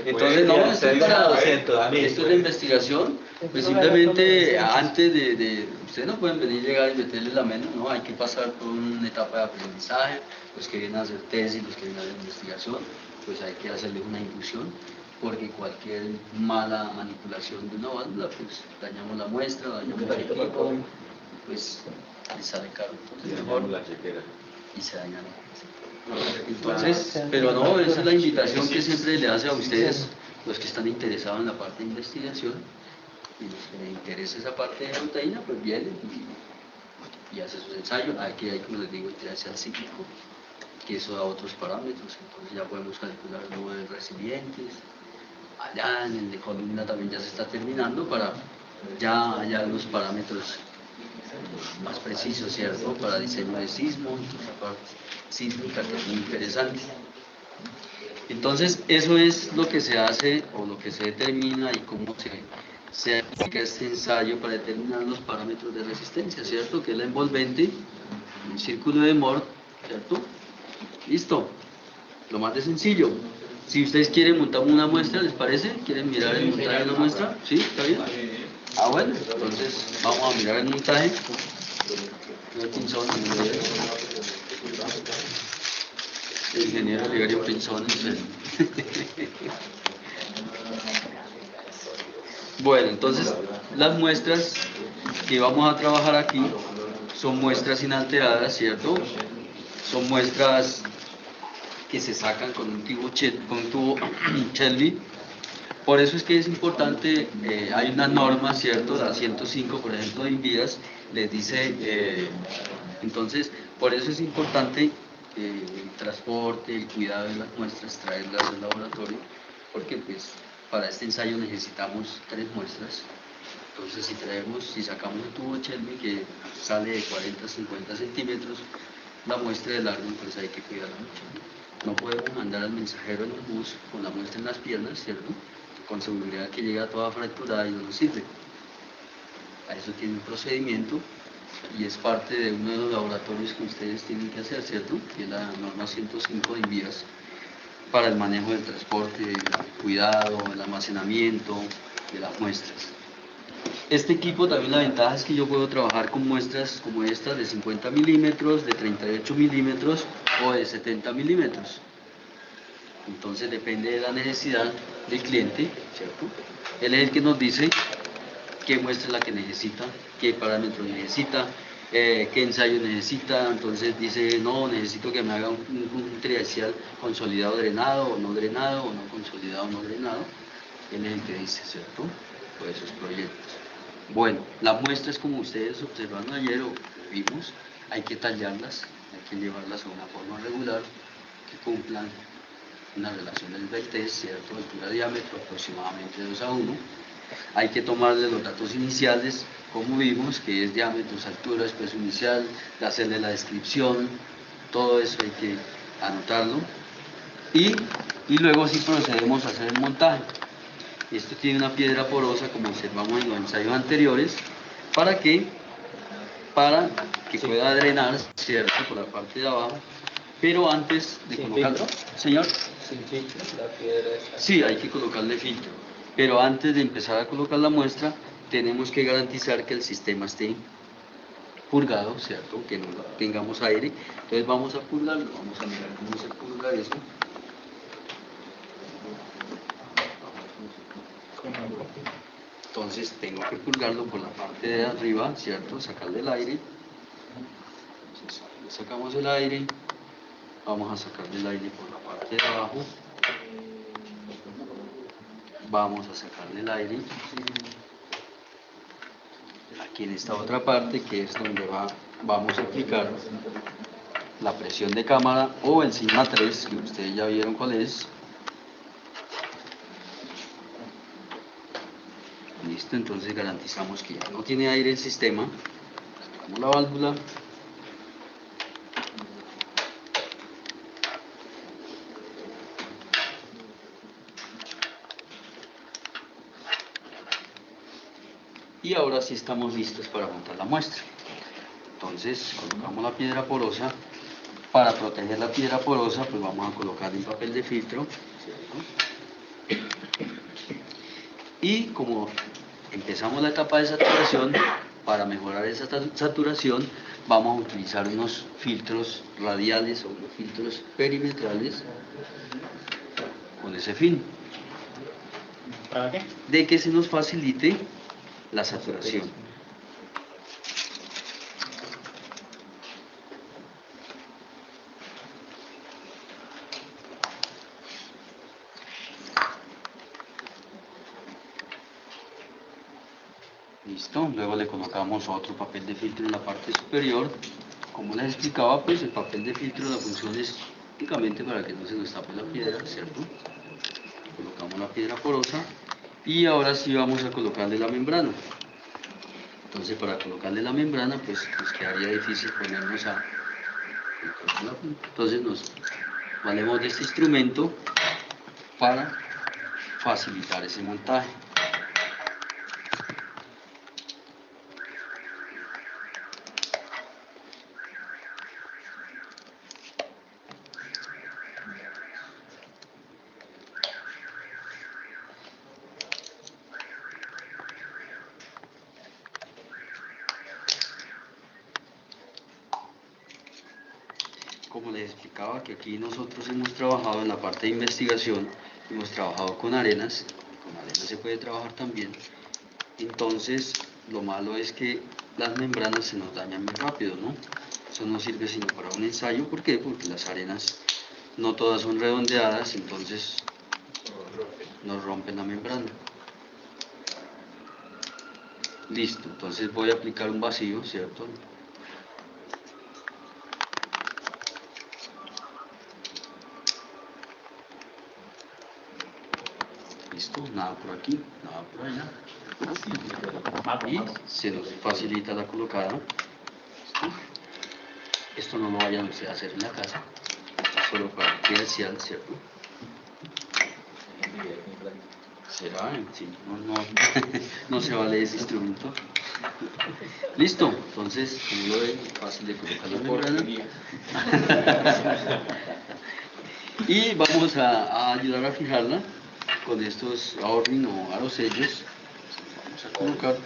Entonces, no, esto es la investigación, pues simplemente antes de ustedes no pueden venir, llegar y meterle la mano, no, hay que pasar por una etapa de aprendizaje, los que vienen a hacer tesis, los que vienen a hacer investigación, pues hay que hacerle una inducción, porque cualquier mala manipulación de una válvula, pues dañamos la muestra, dañamos el equipo, pues les sale caro, entonces mejor y se daña la muestra. Entonces, pero no, esa es la invitación que siempre le hace a ustedes, los que están interesados en la parte de investigación, y los que les interesa esa parte de proteína, pues vienen y hacen sus ensayos. Aquí hay, como les digo, al cíclico, que eso da otros parámetros, entonces ya podemos calcular el número de recipientes. Allá en el de columna también ya se está terminando para ya hallar los parámetros más precisos, ¿cierto? Para diseño de sismo, esa parte sísmica que es muy interesante. Entonces, eso es lo que se hace o lo que se determina y cómo se aplica este ensayo para determinar los parámetros de resistencia, ¿cierto? Que es la envolvente, un círculo de Mohr, ¿cierto? Listo, lo más de sencillo. Si ustedes quieren montar una muestra, ¿les parece? ¿Quieren mirar el montaje de una muestra? ¿Sí? ¿Está bien? Bueno, entonces vamos a mirar el montaje. El pinzón, el ingeniero Ligario Pinzón. Bueno, entonces las muestras que vamos a trabajar aquí son muestras inalteradas, ¿cierto? Son muestras que se sacan con un tubo Shelby. Por eso es que es importante, hay una norma, ¿cierto? La 105, por ejemplo, de Invías, les dice, entonces, por eso es importante el transporte, el cuidado de las muestras, traerlas del laboratorio, porque pues para este ensayo necesitamos 3 muestras. Entonces, si sacamos un tubo Shelby que sale de 40 a 50 centímetros, la muestra de largo, pues hay que cuidarla mucho. No podemos mandar al mensajero en un bus con la muestra en las piernas, ¿cierto? Con seguridad que llega toda fracturada y no nos sirve. A eso tiene un procedimiento y es parte de uno de los laboratorios que ustedes tienen que hacer, ¿cierto? Que es la norma 105 de Invías para el manejo del transporte, el cuidado, el almacenamiento de las muestras. Este equipo también la ventaja es que yo puedo trabajar con muestras como estas de 50 milímetros, de 38 milímetros o de 70 milímetros. Entonces depende de la necesidad del cliente, ¿cierto? Él es el que nos dice qué muestra es la que necesita, qué parámetros necesita, qué ensayo necesita. Entonces dice, no, necesito que me haga un triaxial consolidado drenado o no consolidado o no drenado. Él es el que dice, ¿cierto? Por esos proyectos. Bueno, las muestras como ustedes observaron ayer o vimos, hay que tallarlas, hay que llevarlas a una forma regular que cumplan una relación del VT, ¿cierto? Altura-diámetro aproximadamente 2:1. Hay que tomarle los datos iniciales, como vimos, que es diámetros, alturas, peso inicial, hacerle la descripción, todo eso hay que anotarlo. Y luego sí procedemos a hacer el montaje. Esto tiene una piedra porosa, como observamos en los ensayos anteriores, para que pueda drenar, ¿cierto?, por la parte de abajo. Pero antes de colocarlo, señor. Sin filtro, la piedra está. Sí, hay que colocarle filtro. Pero antes de empezar a colocar la muestra, tenemos que garantizar que el sistema esté purgado, ¿cierto? Que no tengamos aire. Entonces vamos a purgarlo, vamos a mirar cómo se purga eso. Entonces tengo que purgarlo por la parte de arriba, ¿cierto? Sacarle el aire. Entonces, le sacamos el aire. Vamos a sacarle el aire por la parte de abajo. Vamos a sacarle el aire. Aquí en esta otra parte, que es donde vamos a aplicar la presión de cámara o el sigma 3, que ustedes ya vieron cuál es. Listo, entonces garantizamos que ya no tiene aire el sistema. Sacamos la válvula. Y ahora sí estamos listos para montar la muestra. Entonces colocamos la piedra porosa. Para proteger la piedra porosa, pues vamos a colocar un papel de filtro, ¿cierto? Y como empezamos la etapa de saturación, para mejorar esa saturación vamos a utilizar unos filtros radiales o unos filtros perimetrales con ese fin. ¿Para qué? De que se nos facilite la saturación. Listo, luego le colocamos otro papel de filtro en la parte superior. Como les explicaba, pues el papel de filtro, la función es únicamente para que no se nos tape la piedra, ¿cierto? Colocamos la piedra porosa y ahora sí vamos a colocarle la membrana. Entonces, para colocarle la membrana, pues nos quedaría difícil ponernos a... Entonces nos valemos de este instrumento para facilitar ese montaje. Como les explicaba, que aquí nosotros hemos trabajado en la parte de investigación, hemos trabajado con arenas se puede trabajar también. Entonces, lo malo es que las membranas se nos dañan muy rápido, ¿no? Eso no sirve sino para un ensayo. ¿Por qué? Porque las arenas no todas son redondeadas, entonces nos rompen la membrana. Listo, entonces voy a aplicar un vacío, ¿cierto? Listo, nada por aquí, nada por allá. Y se nos facilita la colocada. ¿Listo? Esto no lo vayan ustedes a hacer en la casa, esto es solo para el credencial, ¿cierto? ¿Será? Sí, no se vale ese instrumento. Listo, entonces, como lo ven, fácil de colocar la membrana. Y vamos a ayudar a fijarla con estos ahorring o arosellos. Vamos a colocar.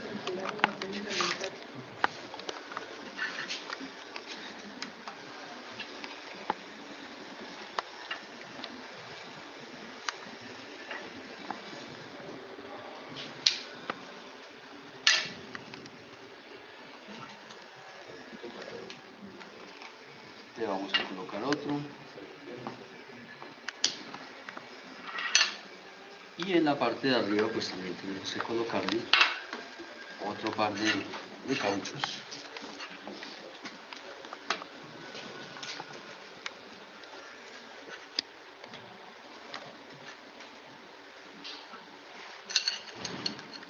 Le vamos a colocar otro. Y en la parte de arriba pues también tenemos que colocarle otro par de cauchos.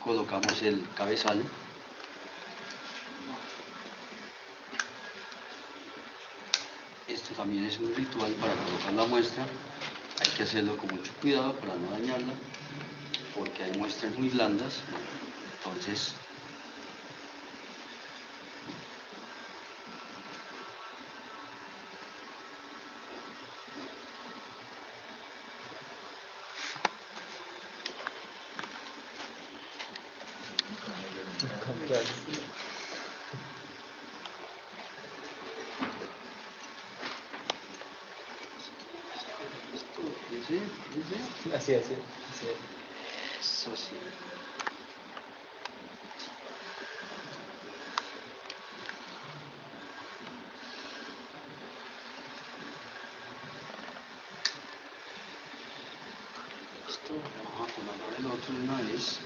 Colocamos el cabezal. Esto también es un ritual para colocar la muestra. Hay que hacerlo con mucho cuidado para no dañarla, porque hay muestras muy blandas. Entonces, Así. eso sí. Listo, vamos a colocar el otro de una vez.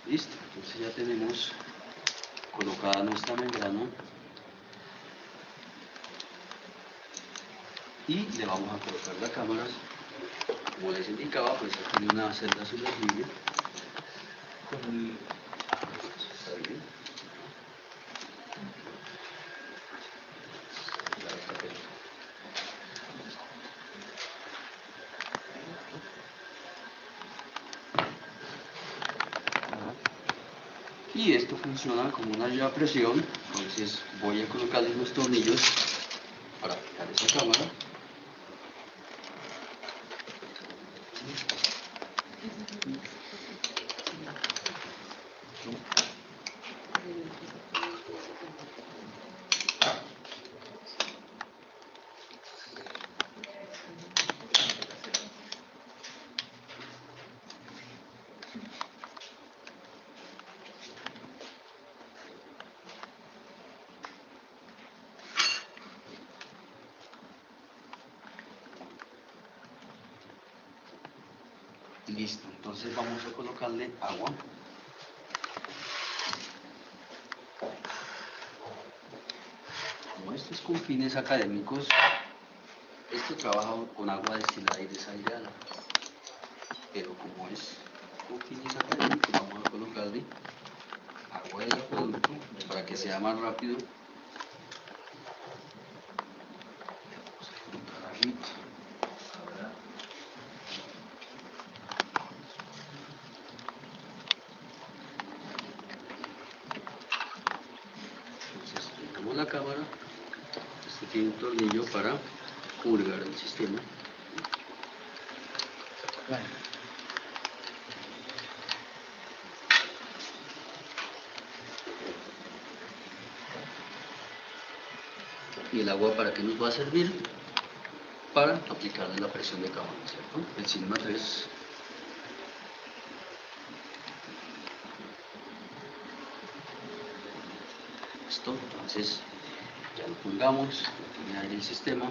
Listo, entonces ya tenemos colocada nuestra membrana y le vamos a colocar la cámara. Como les indicaba, pues aquí tiene una celda sumergible con el... Está bien. Y esto funciona como una llave a presión. Entonces voy a colocarle unos tornillos para fijar esa cámara. Listo, entonces vamos a colocarle agua. Como esto es con fines académicos, esto trabaja con agua destilada y desaireada. Pero como es con fines académicos, vamos a colocarle agua del acueducto para que sea más rápido. Vamos a colocar agüita. La cámara, este tiene un tornillo para purgar el sistema. Y el agua, ¿para qué nos va a servir? Para aplicarle la presión de cámara, ¿cierto? El Sigma 3. Listo, entonces ya lo pulgamos, tiene aire el sistema.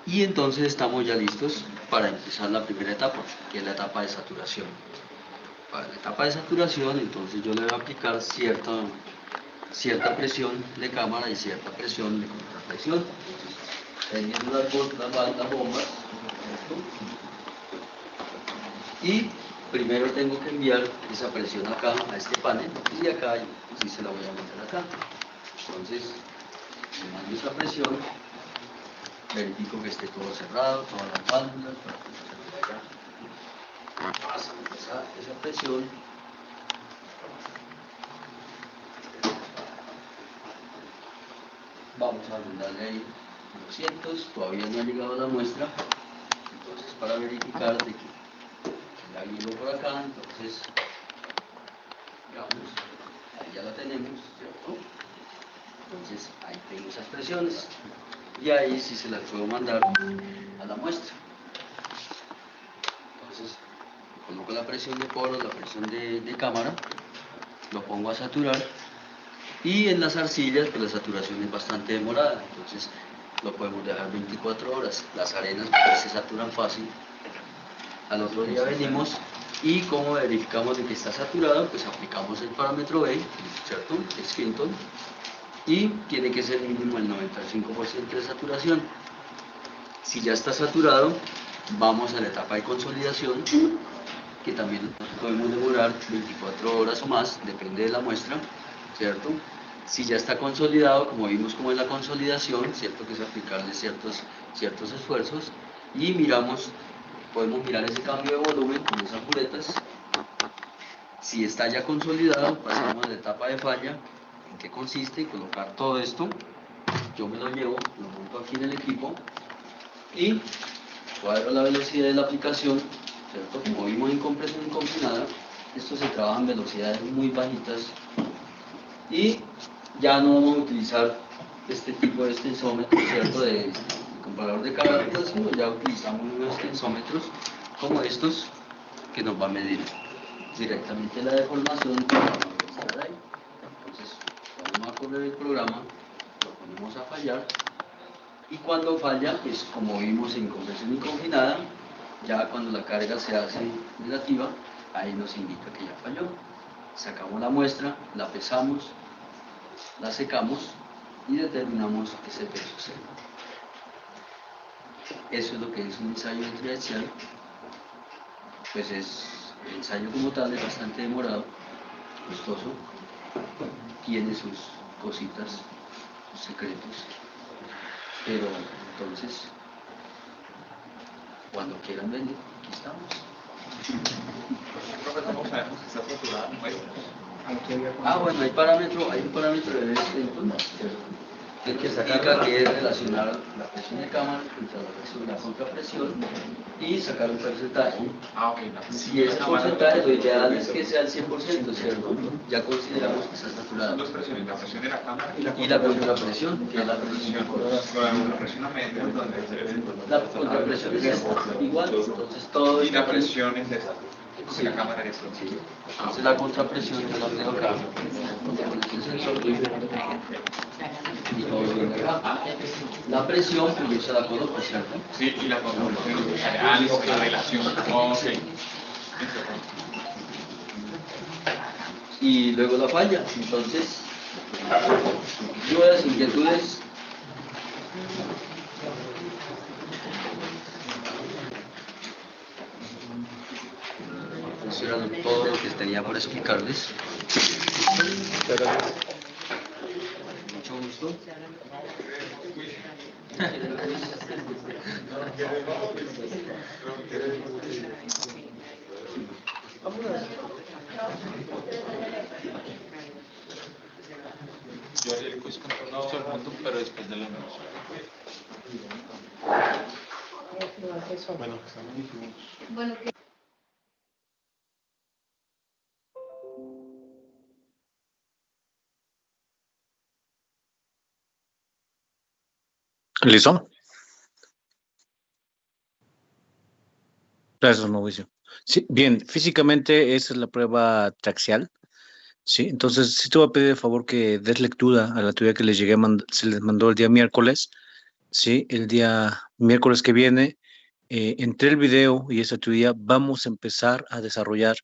Y entonces estamos ya listos para empezar la primera etapa, que es la etapa de saturación. Para la etapa de saturación, entonces yo le voy a aplicar cierta presión de cámara y cierta presión de contrapresión. Teniendo las bombas. Y primero tengo que enviar esa presión acá a este panel y acá sí se la voy a meter acá. Entonces, le mando esa presión, verifico que esté todo cerrado, todas las válvulas, para que no se vaya. Pasa esa presión. Vamos a mandarle ahí 200, todavía no ha llegado la muestra, entonces para verificar de que la hilo por acá, entonces, digamos, ahí ya la tenemos, ¿cierto? Entonces, ahí tengo esas presiones. Y ahí sí se las puedo mandar a la muestra. Entonces, coloco la presión de poros, la presión de cámara, lo pongo a saturar. Y en las arcillas, pues la saturación es bastante demorada, entonces lo podemos dejar 24 horas. Las arenas pues, se saturan fácil. Al otro día venimos y como verificamos de que está saturado, pues aplicamos el parámetro B, ¿cierto? Skeleton, y tiene que ser mínimo el 95% de saturación. Si ya está saturado, vamos a la etapa de consolidación, que también podemos demorar 24 horas o más, depende de la muestra, ¿cierto? Si ya está consolidado, como vimos como es la consolidación, ¿cierto? Que es aplicarle ciertos esfuerzos, y miramos, podemos mirar ese cambio de volumen con esas puretas. Si está ya consolidado, pasamos a la etapa de falla, en qué consiste, colocar todo esto, yo me lo llevo, lo monto aquí en el equipo, y cuadro la velocidad de la aplicación, ¿cierto? Como vimos en compresión confinada, esto se trabaja en velocidades muy bajitas, y ya no vamos a utilizar este tipo de extensómetro, ¿cierto? De comparador de carga, sino ya utilizamos unos extensómetros como estos, que nos va a medir directamente la deformación que vamos a registrar ahí. Entonces, vamos a correr el programa, lo ponemos a fallar, y cuando falla, pues como vimos en compresión inconfinada, ya cuando la carga se hace negativa, ahí nos indica que ya falló. Sacamos la muestra, la pesamos, la secamos y determinamos ese peso cero. Eso es lo que es un ensayo triaxial. Pues el ensayo como tal es bastante demorado, costoso, tiene sus cositas, sus secretos, pero entonces, cuando quieran venir, aquí estamos. ¿Cómo sabemos que está saturada la muestra? Bueno, hay un parámetro de Skeleton, que indica que es relacionar la presión de cámara contra la contrapresión y sacar un porcentaje. Si ese porcentaje, lo ideal es que sea el 100%, ¿cierto? Ya consideramos que está saturada. Dos presiones, la presión de la cámara y la contrapresión, que es la presión de la presión a medio, la contrapresión es esta, igual, entonces todo. Y la presión es esta. Sí. La cámara es esta. Sí. Entonces la contrapresión yo la tengo acá. La presión, pues yo se la coloco, ¿cierto? Sí, y la contrapresión es la relación. Okay. Y luego la falla. Entonces, dudas, inquietudes. Eso era todo lo que tenía por explicarles. Mucho gusto. Yo haré el quiz con todo el mundo, pero después de la noche. Bueno, ¿Listo? Gracias, Mauricio. Sí, bien, físicamente esa es la prueba traxial. Sí, entonces sí te voy a pedir de favor que des lectura a la teoría que se les mandó el día miércoles. Sí, el día miércoles que viene, entre el video y esa teoría, vamos a empezar a desarrollar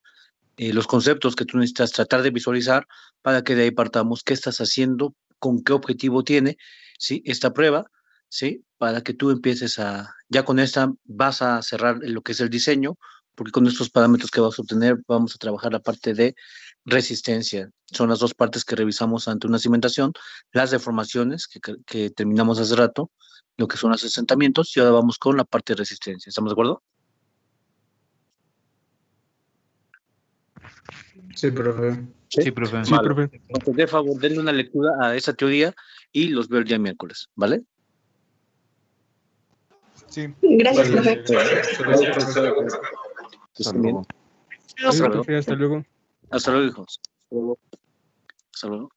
los conceptos que tú necesitas tratar de visualizar para que de ahí partamos qué estás haciendo, con qué objetivo tiene, ¿sí? Esta prueba, ¿sí? Para que tú empieces ya con esta vas a cerrar lo que es el diseño, porque con estos parámetros que vas a obtener vamos a trabajar la parte de resistencia. Son las dos partes que revisamos ante una cimentación, las deformaciones que terminamos hace rato, lo que son los asentamientos, y ahora vamos con la parte de resistencia. ¿Estamos de acuerdo? Sí, profe. Sí, profe. Sí, profe. Entonces, de favor, denle una lectura a esa teoría y los veo el día miércoles, ¿vale? Sí. Gracias, Vale. profe. Estén bien. Hasta luego. Hasta luego, hijos. Hasta luego.